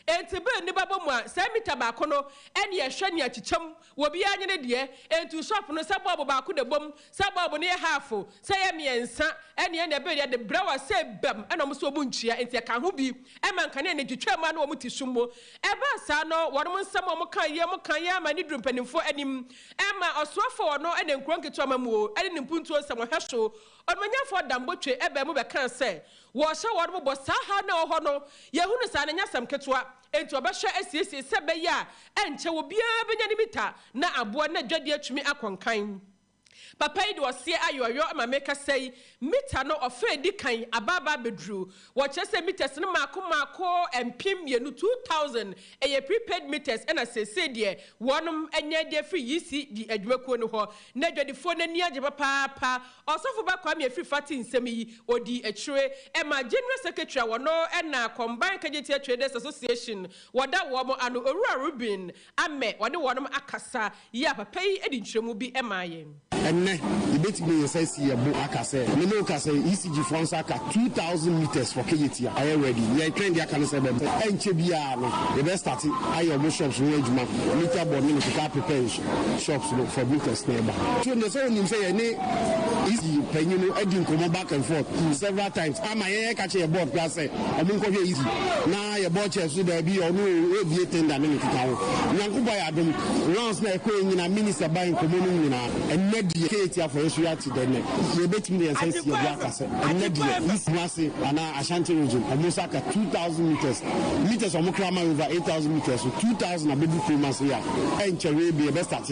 B: enti be ni babo mu a sɛ mita baako no ene yɛhwɛ ne akyikyam wo bia nye ne de enti shop no sɛ bob baako de bom sɛ bob ne half sɛ yɛ miɛnsa ene be de brawa sɛ bam ena mo so mu nkyia enti ka ho bi e man kan ne twitwa mu na wo mu ti summo e ba sa no wo mo nsɛm mo kan yɛ ama ne drum panimfo anim e ma ɔsoafo no ene nkron keto ma mu o ene ne mpuntuo sɛ mo hwɛ so ɔmanyafo dambotwe e ba mu be kan sɛ wo hye wo mo bɔ sa ha na ɔhɔ no yehunu sa na nyasɛm ketoa enti obɛhwɛ asiesie sɛ bɛyɛ a enkyɛ wo bia benya ne mita na aboa na dwade atumi akɔnkan papa yi de ɔse ayoyo ma meka sɛ mita no ɔfa di kan ababa bedru wɔkyɛ sɛ meters no maako empim yenu 2000 ɛyɛ prepaid meters ɛna sese deɛ wɔnom anya de free yisi di adwumakuo no hɔ na dwadifo na ni agye papa ɔsɔfo ba kwa me free fati nsɛm yi odi akyire ɛma general secretary wɔno ɛna combined kageti traders association wɔda wɔn ano owura Rubin ame wɔne wɔnom akasa ya papa yi edi nkyerɛmu bi ɛma yɛn
G: enne ibetimi yesasi yebo akase me no kase ECG France aka 2000 meters for KGT are ready we train the aka se be enche bia no the best start ayo mo shops no adwuma meter board no ka prepare shops no for meters nearby so no so nim say ne easy panyin no adi nkomo back and forth several times ama ye ka che board class say omo nko easy na ye board che so da bi ono e bi tender no kika ho nyanko boy adom rounds na ekwe nyina minister ban nkomo no nyina enne die ketia for you to the neck ye betimi the sense ye black as enne die this massive ana Ashanti region almost like 2000 meters omo krama over 8000 meters so 2000 abedu famous here enche we be best start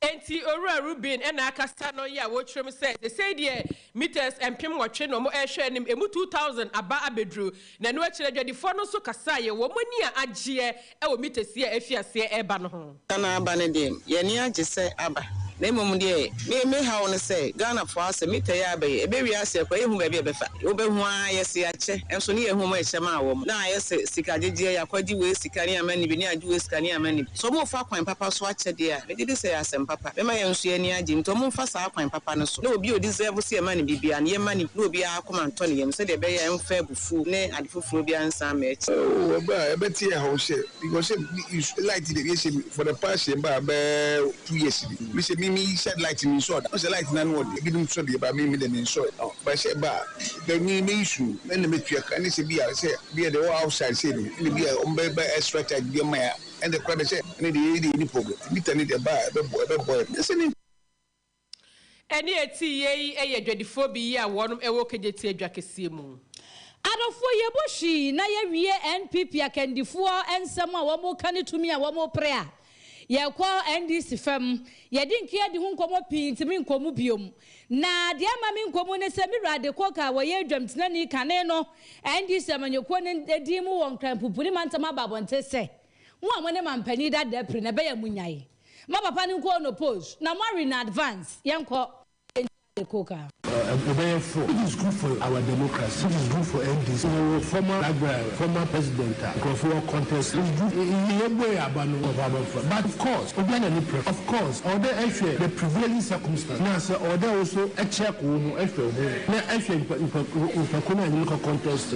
B: enti owura Rubin ena akasa no ya wo twem say they say the meters empem wotwe no mo ehwe anim emu 2000 aba abedru na no akire dwadifo no so kasa ye wo mani a agye e wo meters ye afiase eba no ho
I: na aba ne de ye ni agye say aba na emom de me ha won say Ghana for us meter ya be ebe wi ase kwa ehu ba bi ebefa obehu a yesi ache enso ne ehu ma eche ma wo na yesi sikagege ya kwadi we sikani amani bi ne adu we sikani amani so mo fa kwan papa so ache de a me de say asem papa be ma yenso ani agi nto mo fa sa kwan papa no so na obi odi deserve see amani bibia ne mani na obi akoma nto ne yem se de be ya emfa bufu ne adifufuro bi ansa ma eche
J: oh ba ebe tie ha o she because light the yes for the past ba 2 years we say me shed light in short. I say light nan what give them so about me them in short. But say ba the me issue when the metric and say be say be the outside say be be extra tag be my and the crowd say any problem. Me tell the ba boy. Listen
B: eni eti ye eye dwadifo bi ya wonom ewo kageti adwakesie mu
A: adofo yeboshi na ye wie NPP akandifo ensem a wo mo kane tumi a wo mo pre a ye kwa NDC fam ye dinkia di hu nkomo pintimi nkomo biom na de ama mi nkomo ne se mi rade koka wo ye dwamtena ni kane no NDC amanyoko ne edi mu won krampupuni mantama babonte se mo amone mampani da da pre na be ya munyae ma papa ni nko no pose na mo in advance ye nko Koka.
G: It is good for our democracy. It is good for MDs. Former president, for contest. But of course, or the prevailing circumstance. Now, or there also a check contest.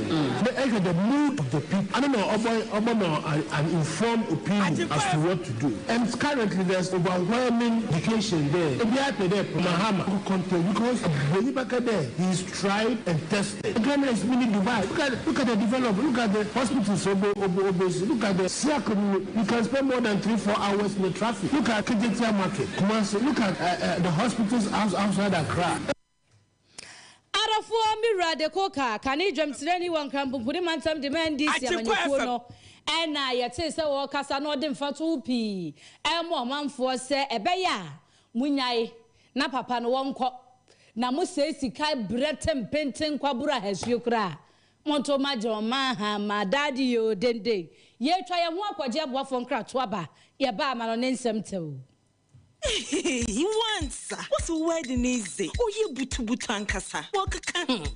G: The mood of the people. I don't know about an informed opinion as to what to do. And currently, there's overwhelming education there. Mahama contest because he's tried and tested. Ghana is really divided. Look at the development. Look at the hospitals. Look at the circle. You can spend more than 3-4 hours in the traffic. Look at Kejetia Market. Look at the hospitals outside Accra.
A: Arafuwa Mira de Koka, Kani Jamsreni one Crampuni Mansam demand this Yamanuano. And I yet say so, Casano dem Fatupi. And more man for say a beya. Munyai, na papa no one cop. Na muse sikai bretem painting kwabura has yukra. Monto majo maha ma daddy yo dende. Ye try a more quadjabwa from Kratwaba. Ye ba manonsem too.
K: He wants. What's a wedding easy? Oh, you butankasa.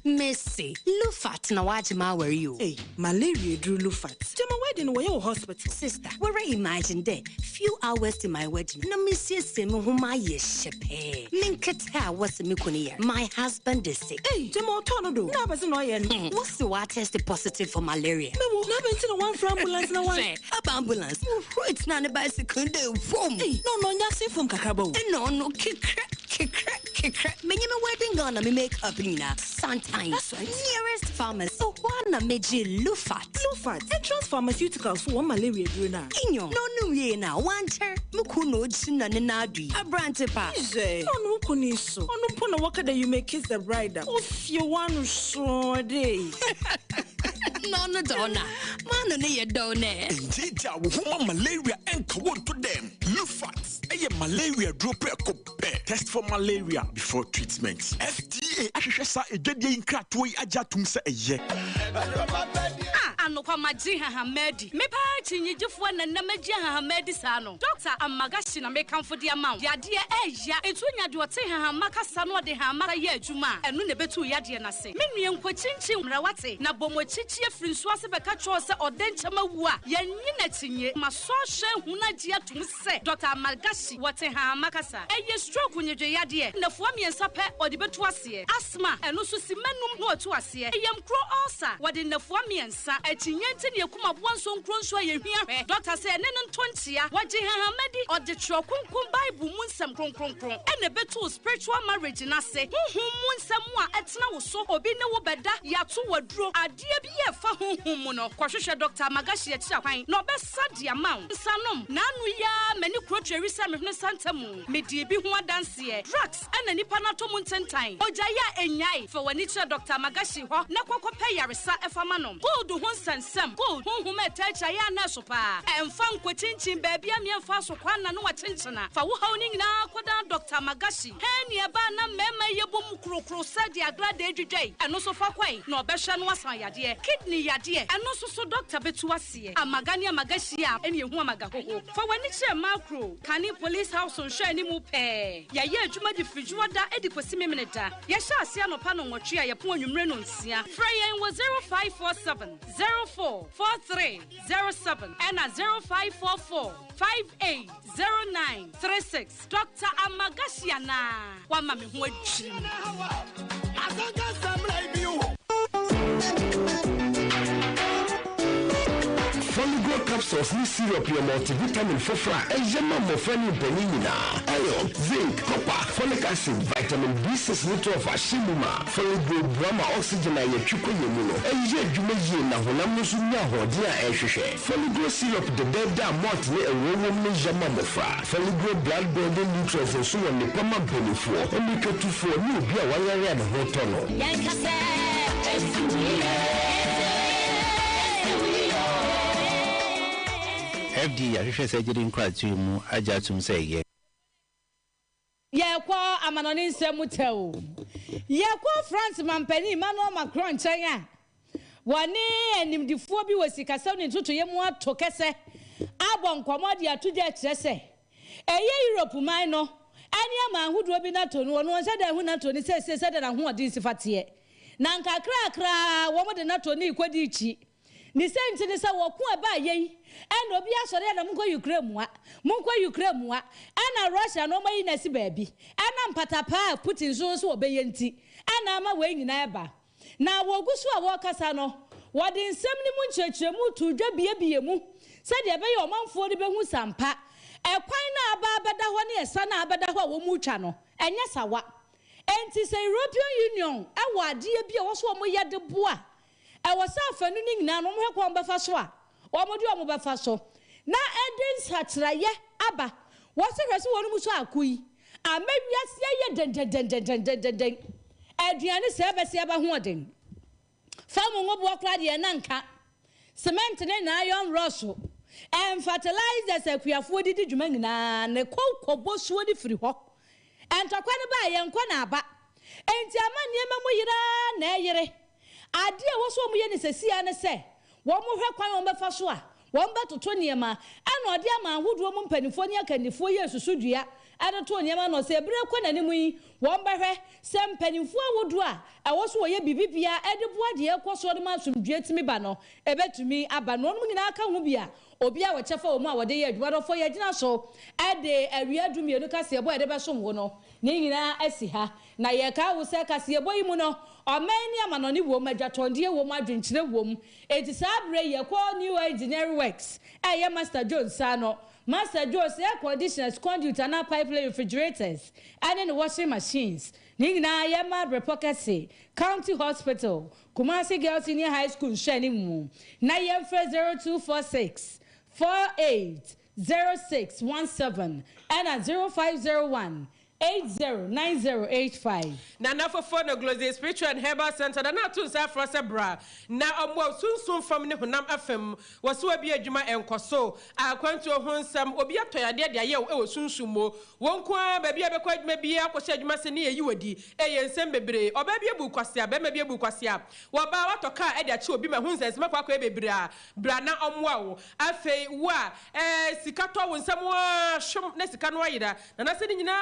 L: Missy, Lufat na wajima were you?
K: Hey, malaria drew Lufat. To my wedding, where your hospital.
L: Sister, where I imagine there, few hours to my wedding. No, Missy, whom I shepe. Linketa was Mikunia. My husband is sick.
K: Hey, Jamo Tornado. Nabas and
L: what's the water tested positive for malaria?
K: No, not into one for ambulance. No one.
L: Ambulance. It's not a bicycle.
K: Hey, no, nothing from
L: No, kick. Many wedding gonna me make up Nina. Sometime.
K: That's right.
L: Nearest pharmacy. So one meji Lufat.
K: Entrance pharmaceuticals for one malaria druna.
L: Inyo. No, ye now. One chair. Mukuno china nenadi. A brand pa.
K: No, Kuniso. No, Pona Waka that you may kiss the bride. If you want to show day.
L: No, Donna. Man, you don't know.
M: Indeed, woman malaria and come to them. Lufat. Malaria drop test for malaria before treatment. FDA ashesa ejede inkratoi ajatum se eye.
A: Anokwa maji Hamedi. Me pa chinyijifo na namaji Hamedi sano. Dr. Amagashi na mekamfo de amount. Yade eya etunya de ote hamaka sano de hamaka ye adwuma. Enu ne betu yade na se. Menue nkwachinchin mrawate na bomochichi afrinso ase beka cho se odenchama wu a yenyi na tinye maso hwe hunaji atum se. Dr. Amagashi wote hamaka sa. Eye stroke nyedwe yade na fo miensa pe ode betu ase. Asthma enu so simanum no otu ase. Eyam kro ulcer wode na fo miensa chinyenti ne kuma bonso nkronso ye hwia doctor say ne ntontia waje Hamedi or the trokunkum bible munsam kronkronkron ene beto spiritual marriage na se honhom munsam a etena wo so obi ne wo beda yato waduro ade bi ye fa honhom mu no kwahwehwe doctor Magashi ya kira kwan no besa dia maun sanom na anu ya mani krotweri sa mehne santamu medie bi ho adanse drugs ene nipa na to mu ntentan oja ya enyai fa wani kira doctor Magashi ho na kwakwape yaresa efama no gold ho Sam good who met teacher ya na sopa and fan kwachinchin baby am yan fa so kwana no wachinchina fa wo hawning na kwada Dr. Magashi hen ye ba na mema ye bom krokro sadi agrade edwedwai eno so fa kwai na obehwe no asan yade kidney yade eno so Dr. betu ase amagani Magashi a ene ehu amaga hoho fa wani kire macro kani police house on hwe ni mu pe ya ye adwuma di frijuwa da edi kwasi memeneda ya sha ase anopa no nwotwe a ye po anwumre no nsia frayen was 0547 044307 and 0544 580936 Dr. Amagasiana wa mami ho adwiri
N: Foligo capsules ni syrup your multivitamin fofra ejema mo fani benina iron zinc copper folic acid vitamin B6 B12 ashimuma Foligo brama oxygen aye twiko yemu no eje adwuma yie na honam no so nya hode a ehwehwe Foligo syrup de beda malt ne ewowo no jema mofra Foligo blood building nutrients so won ne pama benefo emiketufo ni obi a wayare na hoto no
L: yankase
O: FD ahwehwe surgery nkratu mu ajatum seye
A: Yekwa amanoni nsemu tew Yekwa France mampani Emmanuel Macron chanya wani enimdifuo bi wasikasa ne ntutu yemu atokese abon kwamodi atuja kirese eye Europe man no ama ahudo bi na to no no se da hu na to ni se da na hu odi sifate na nka kra wo mo de na to ni kwadi ichi ni senti ni se wo ku eba yei and obi asore na munko Ukraine a ana Russia no mayi na si baabi ana mpatapa Putin so obeye nti ana ama we nyina eba na wo gusu a wo kasa no wo de nsem ni mu nchechemu tu dwa biebie mu se de ebe ye omanfo de behu sampa ekwan na aba abeda ho ne esa na abeda ho wo mu twa no enye sawa enti se European Union ewo ade bia wo so mo yede boa ewo sa afanu ni nyina no mo hekwa mbefa so a omodi omo befa so na edin satraye aba wo se hwese wonu mu so akui amawiase ye den aduane se bese aba ho odin famu ngobo okra de na nka cement ne na iron rosso and fertilizers akuafo didi dwuma nyina ne kokobo so di firi ho entokwa ne ba ye nkwa na aba enti amane emamu yira na eyire ade a wo so mu ye ne sesia ne se wo mu hwe kwan wo befa so a wo betoto niema ana ode ama ahodo mu mpanifo ne akanifo ye susudua ade to niema no se ebre kwa nanimu yi wo behwe se mpanifo awodo a ewo so wo ye bibibia ede boa de ekoso de masumdue timi ba no ebetumi aba no no nyina aka ho bia obi a wachefa wo mu a wode ye adwuma do fo ye gina so ade awia dumienu kase ebo ede be som wo no ne nyina asi ha na ye ka wo se kase ebo yi mu no omani amanoni wo madwatonde wo madwenkyere wo mu enti sabre ye ko new engineering works eye Master Jones ano Master Jones air conditioners conduit and pipeline refrigerators and in washing machines ningina ye madre pocket county hospital Kumasi Girls Senior High School shani mu na ye 0246 480617 and at 0501 809085
B: Nana for phone Glosy Spiritual and Herbal Center na to sa frose bra na omwo sunsun fam ne honam afem waso abi adwuma enkoso akwantu ho nsam obi atoyade de aye e sunsun mo wonko ba bia be kwa adwuma bia akohye adwuma se ne yeyi wadi eye nsem bebre oba bia bu kwase ba ma bia bu kwase wo ba watoka e de ache obi ma hu nsem makwa kwa bebre a bra na omwa wo afei wa sikato wo nsam wa shom na sika no ayira na se nyina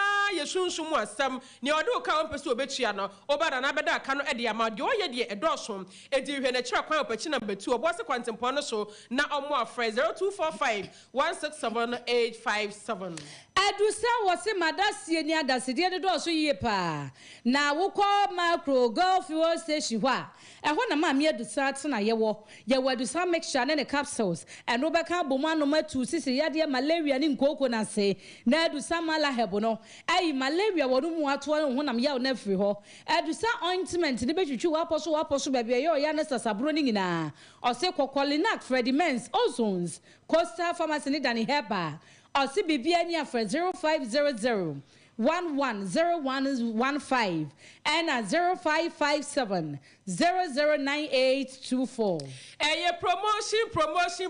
B: sunsun mu asam ne odo ka on pese obetua no obada na beda aka no ede ama de oye de edoso edi hwe na kira kwan opachi number 2 obo se kwantempo no so na omo afre 0245 167857
A: adusa wose madasie ni adasede de do so yie pa na wokọ macro golf station hwa eho na ma me adusa tena yewo adusa mixture ne capsules eno beka bomano matu sisi yade malaria ni nkoko na se na adusa mala hebo no ai malaria wono mu ato ho na me ya na firi ho adusa ointment ne betwitwi waposo ba bia yo ya na sasabro ni nyina ose kokolinac Fredimens Ozones Coastal Pharmacy ni Dani Heba Osi bibia ni afre 0500 110115 and at 0557 009824.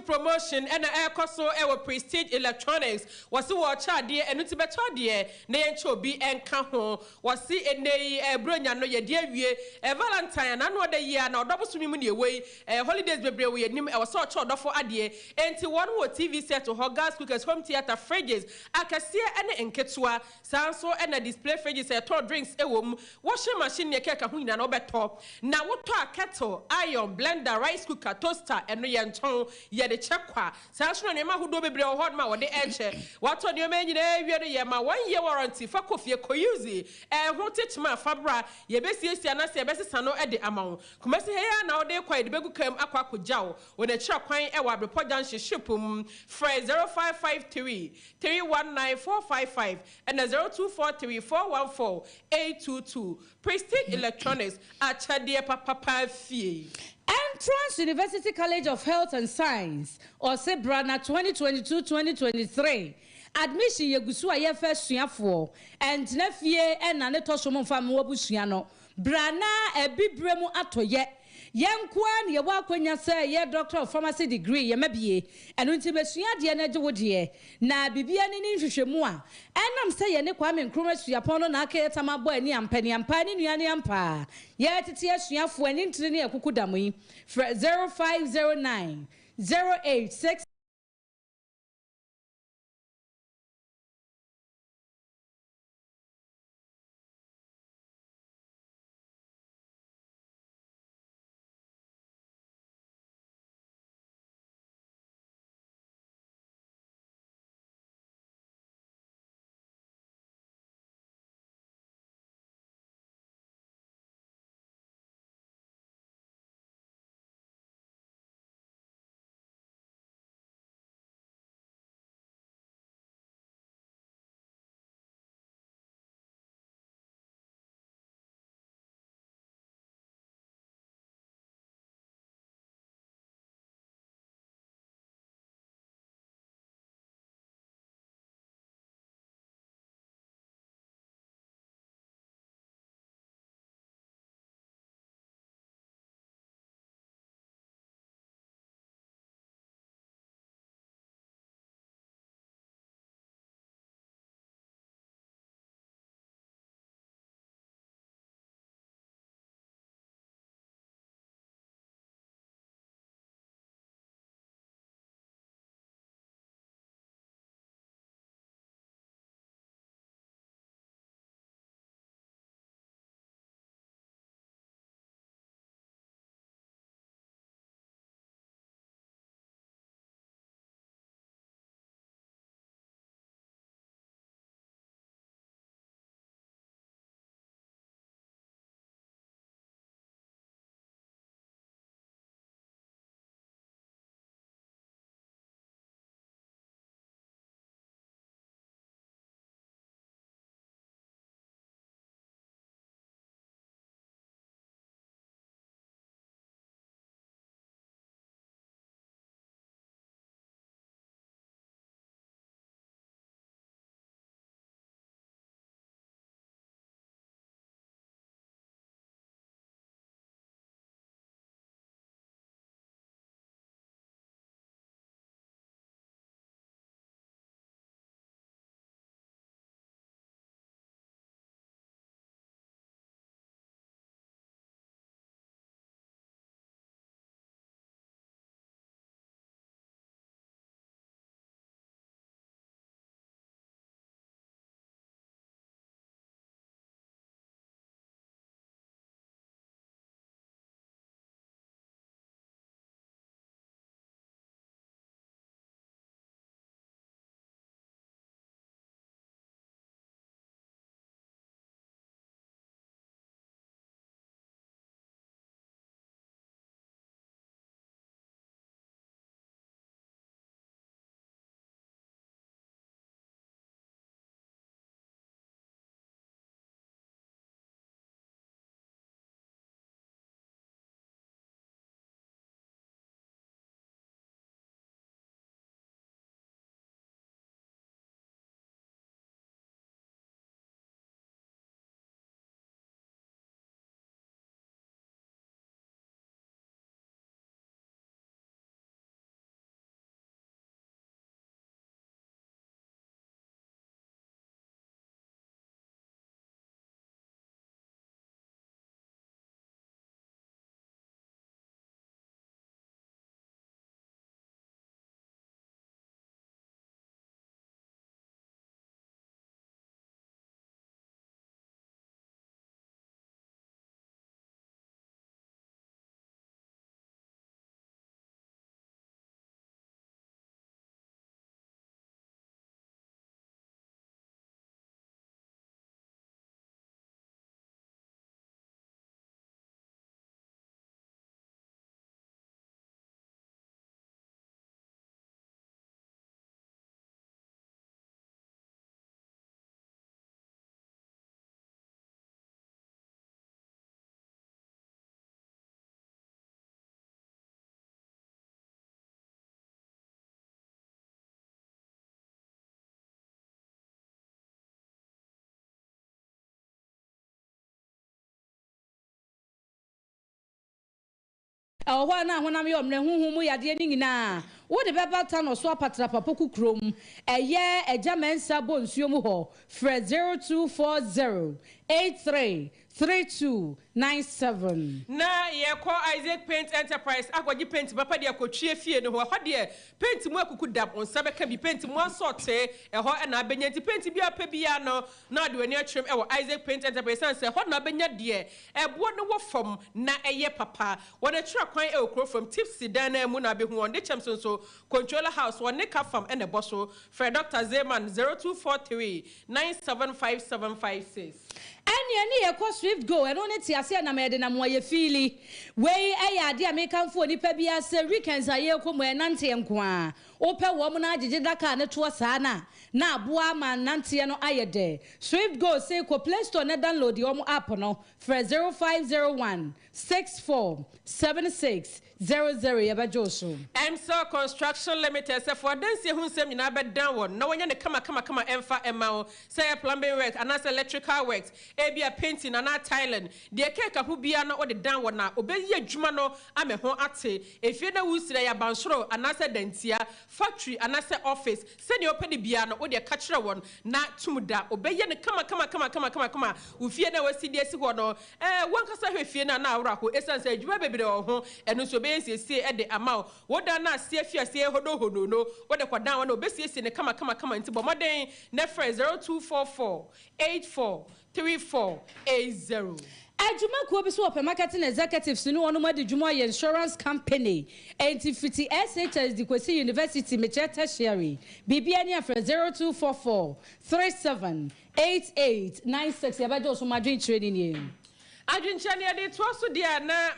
A: Promotion
B: and ekoso ewo Prestige Electronics wasi watcha de enuti beto de na yencho bi enka ho wasi enei bronya no ye de awie Valentine na no de year na odobosumi mu ne wei holidays bebre we nim e wasi ocha odofo ade enti won wo TV set ho gas cookers home theater fridges akasie ene enketwa sanso ene display fridges e to drinks ewom washing machine ne keka ho nyina no beto na woto a kettle iron blender rice cooker toaster eno ye nton ye de chekwa sanso ne ma hodo bebre ho ma wo de enche wato ne ma nyina ewie no ye ma 1 year warranty fa kofie koyuzi ho techma fabra ye besiesia na se besesa no e de amawo kumase heya na wo de kwa de begu kam akwa akogyawo wo na kira kwan e wa Abrepo Junction shipum free 0553 319455 and 0243 414 Prestige Electronics achade papa fie.
A: Entrance University College of Health and Science or Sebrana 2022-2023 admission yegusu aye first suafo and nafie e na ne tosomo fam wabusua no brana ebibremu atoye yenkwan ye wakwanya say ye doctor of pharmacy degree ye mabie enu nti besua de na gewode na bibia ni nhwehwemu a enam say ye ne Kwame Nkrumah suapon no na aka tamabo ani ampani ampani nuane ampa ye tete asuafo ani ntire ne yakukudamo yi 0509 086 ho na honam ye omre huhu mu yade ni nyina wo de beba ta no so apatra papa kukrom eye ejamensa bonsuo mu ho fre 0240 833297
B: na ye call Isaac Paint Enterprise agwaji paint papa de akotwie fie no ho de paint mu akuku dab on sabe ka bi paint mu asorte ho na abenya ti paint bi apa bia no na de wani atwem wo Isaac Paint Enterprise say ho na abenya de ebo no wo fam na eye papa wona twa kwan e okro from Tipsy dan na mu na be hu on de chemson so controller house wona ka fam e ne boso for Dr. Zeman 0243 975756
A: Any ye Swift Go and only Tiasia na mede na moye fili we ade amekanfo nipa bia se weekends aye komo enante enkoa ope wo mo na agege daka ne to saa na aboa ma nante no ayede Swift Go say ko Play Store na download your app no for 0501 6476 00 yabajoso
B: Emsa Construction Limited say for dance hu nsem nyina be dan won na wonya ne kama emfa emma say plumbing work and as electrical works ebia painting na Thailand de keka hu bia na ode dan won na obeyi adwuma no ame ho ate efie na wusira ya bansoro anase dantia factory anase office se ne opede bia na ode ka kire won na tumuda obeyi ne kama ufie na wasidi esi ho no wankasa hwefie na awra ho esanse adwuma bebere ho eno so be sie ede ama woda na sie fie sie hodo no wode kwadan won obesie ne kama nti bomoden na frɛ 0244 843480
A: Ajuma ko bi so marketing executives no ono made dwuma ye insurance company Antifiti SHS di Kwesi University Mecheta Sherry bibia ni afre 0244 378896 yabajo so madwin training ye
B: adwinchane ade to so dia na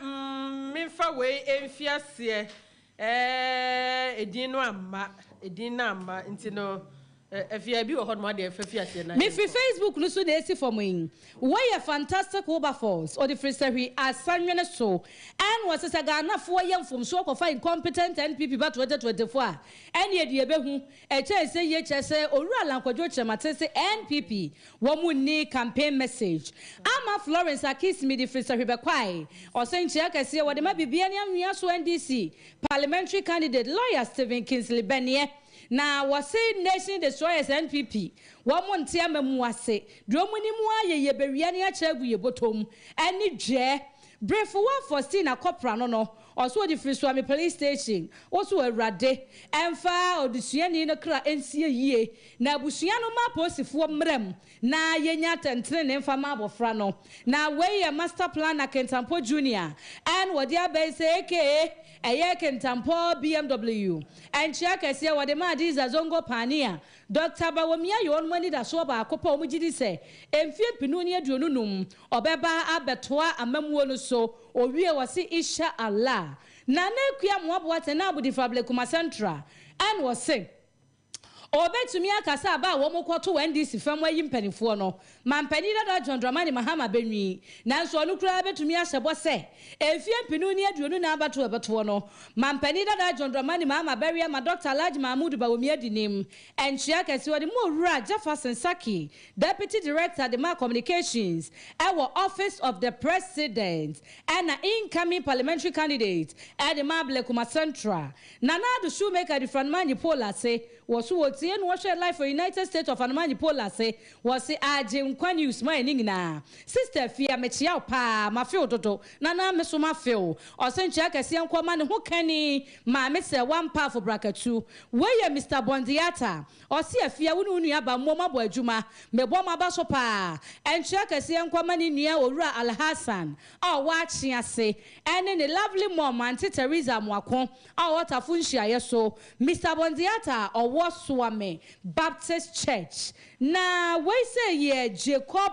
B: memfa we emfiase edin no amma nti no efia bi wo hɔ no de efiase na
A: me fi Facebook no so dey see for me we a fantastic Wilberforce or the freestyle asanwene so and was a Ghana for yam from so ko find incompetent NPP by 2024 and ye de behu e che say ye che say Owura Lankwadwo Chemate say NPP wo mu ni campaign message ama Florence Akis me the freestyle be kwai o say nchia kase wo de ma bibia ni anwia so NDC parliamentary candidate lawyer Stephen Kingsley Benie na wase nation destroyers NPP wo monte amamu wase dromuni mu aye bewia ne acha agu ye botom ani dwe brefo wa Faustina Kopra no also the free swami police station also awrade emfa odusuani no kra ensie yie na abusua no ma posifo mrem na yenya tentre ne emfa ma abofra no na we master plan na Kentampo Junior and wodi abese aka eye Kentampo BMW and chiakese wodi ma diza zongo pania Dr. Bawomia yon mani da so ba akopa omugidi se emfie pinu ne aduonu num obeba abetoa amamuo no so owie wasi insha Allah na nekua moaboate na abudi fable kuma central and was say obetumi akasa aba wo mokoto NDC fam ayi mpanifo no mampani da John Dramani Mahama Benwi nanso onu kura betumi ahyebo se efie mpinu ni aduonu na abato ebeto no mampani da John Dramani Mahama Beria ma Dr. Alhaji Mahmoud Bawomi adinim enchia kase wode mo Owura Jefferson Saki Deputy Director the Communications our Office of the President and an incoming parliamentary candidate at the Mablekuma Central Nana do shoemaker the Franmani Pola say was tie no share life for United States of Anamani Pola say was say aje nkwa news my ningina sister fia mechia pa ma feel toto nana me so ma feel o se nchia kase nkwa ma ne ho kani ma me se one power for bracket 2 where Mr. Bondiata o se afia wonu nua ba mo ma bo adwuma me bo ma ba so pa nchia kase nkwa ma ne nua Owura Alhassan o wa chi ase ene ne lovely mom Auntie Teresa Mwakon o watafu nhia yeso Mr. Bondiata o wo Baptist Church na we say ye Jacob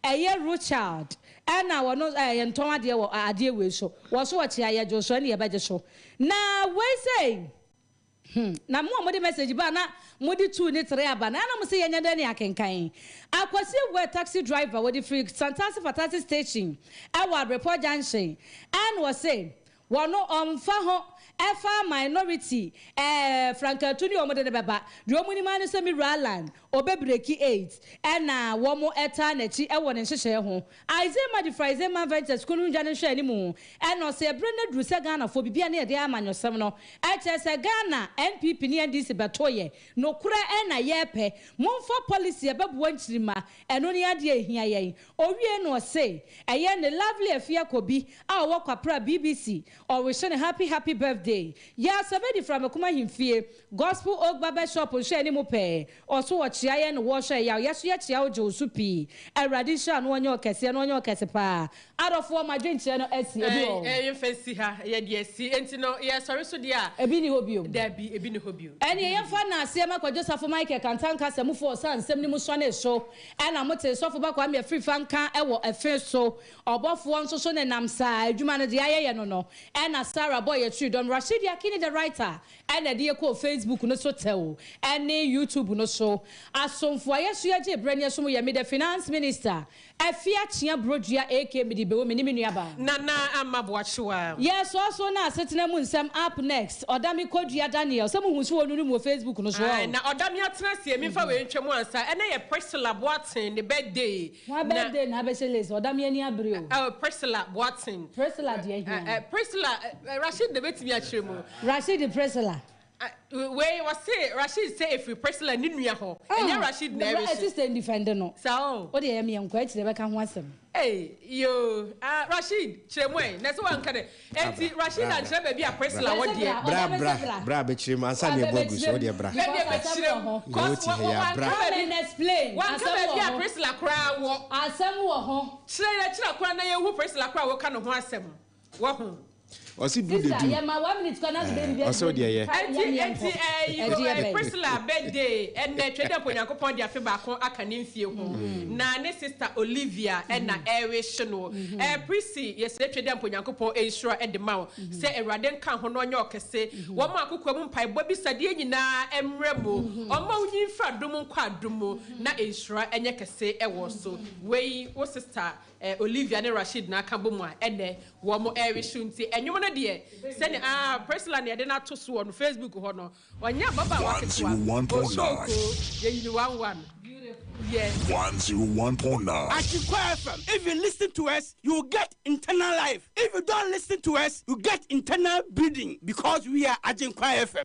A: Richard and I no enton ade we so wo so wachi aye Joshua ne yebaje so na we say na mo the message ba na mo di 2 ni 3 aba na mo say yenya dani akenkan akwasi we taxi driver we the free Santasi Fatasi station our report junction and was say wono omfa ho efa minority Frank Antony omode de beba de omuni man se mi Raland obebreki 8 ena womo eta na chi ewo ne nhyehyɛ ho Isaiah de Fraizema Ventures kunu nja ne hwɛ ni mu ena se ebre na duru se Ghana fo bibia na de amanyosɛm no ɛkyɛ se Ghana NPP ne NDC betoye no kura ena yɛpɛ momfa policy ebebuo nkyirima eno ne ade ehia yɛn owie no se ɛyɛ ne lovely afia kobi a wo kwapra BBC or we shine happy birthday ya sabedi from akuma himfie Gospel Oak Barber Shop hwɛ ni mu pɛ ɔso wɔ kyia yɛ no wɔ hwɛ ya yeso yɛ kyia wo jo supi awurade hwɛ no onye okese no onye okese pa adofo ma dwenkyerɛ no asi ebi o
B: yɛ fancy ha yɛ de asi enti no yɛ sɔre so de a
A: ebi ni hobio
B: dabi ebi ni hobio
A: ɛne yɛ fa na ase ma kwa Joseph Michael Kantanka semufo sansem ni mu so na so ɛna mote sɔfo ba kwa me free fanka ɛwɔ efe so ɔbɔfo nso so ne nam saa adwuma no de ayɛ no ɛna Sarah Boy yɛ dom Rashid Yakini the writer ɛna de yɛ ko Facebook no so tell ɛne YouTube no so asomfo ayɛ so yɛ gye brania so mu yɛ me the finance minister afia chia brodua AK medi bewo me ni menuaba
B: nana amaboachewa
A: yes also na asetena mu nsɛm up next odami kodua Daniel sɛ mu hunso wonu mu Facebook no so
B: na odami atena sie mi fa we ntwam ansa ɛna yɛ Priscilla Boatin the birthday
A: na birthday na be seles odami ani abre
B: o Priscilla Boatin
A: Priscilla de ahia
B: Priscilla Rashid de betimi akyere mu
A: Rashid Priscilla
B: we was say Rashid say if we Priscilla ni nua ho enya Rashid na ewe
A: assistant defender no
B: sao
A: o de yɛ me nkwa akyere bɛka ho asɛm
B: yo Rashid kyeremwe na so wanka de enti Rashid and kyerɛ ba bi a Priscilla wo de
P: bra be kyerem ansa ne bogus o de bra
B: be kyerem cause one
A: explain
B: wanka ba bi a Priscilla kra wo
A: asɛm wo ho
B: kyerɛ kra na ye hu Priscilla kra wo ka no ho asɛm wo ho
P: Osi do de do.
A: Yeah, my 1 minute kana de baby.
P: Oso de ye.
B: Enti Priscilla birthday and na twede ponyankopon de afi ba ko aka ne mfie ho. Na ne sister Olivia and na Erish no. Prissy yesre twede ponyankopon ensure e de ma. Se Ewrade nka ho no onye okese. Wo ma akokwa mu mpai bo bisade nyina emremo. Oma unyi fra dum nkwa adum na ensure enye kese e wo so. Wei wo sister Olivia ne Rashid na aka bomu a ene wo mo Erish nti enwom no de send Priscilla ne de na to so on Facebook ho no onya baba wa ketwa
M: 101.9
B: ye you 11 yes
M: 101.9
Q: Achikwa FM. If you listen to us, you get internal life. If you don't listen to us, you get internal bleeding because we are Achikwa FM.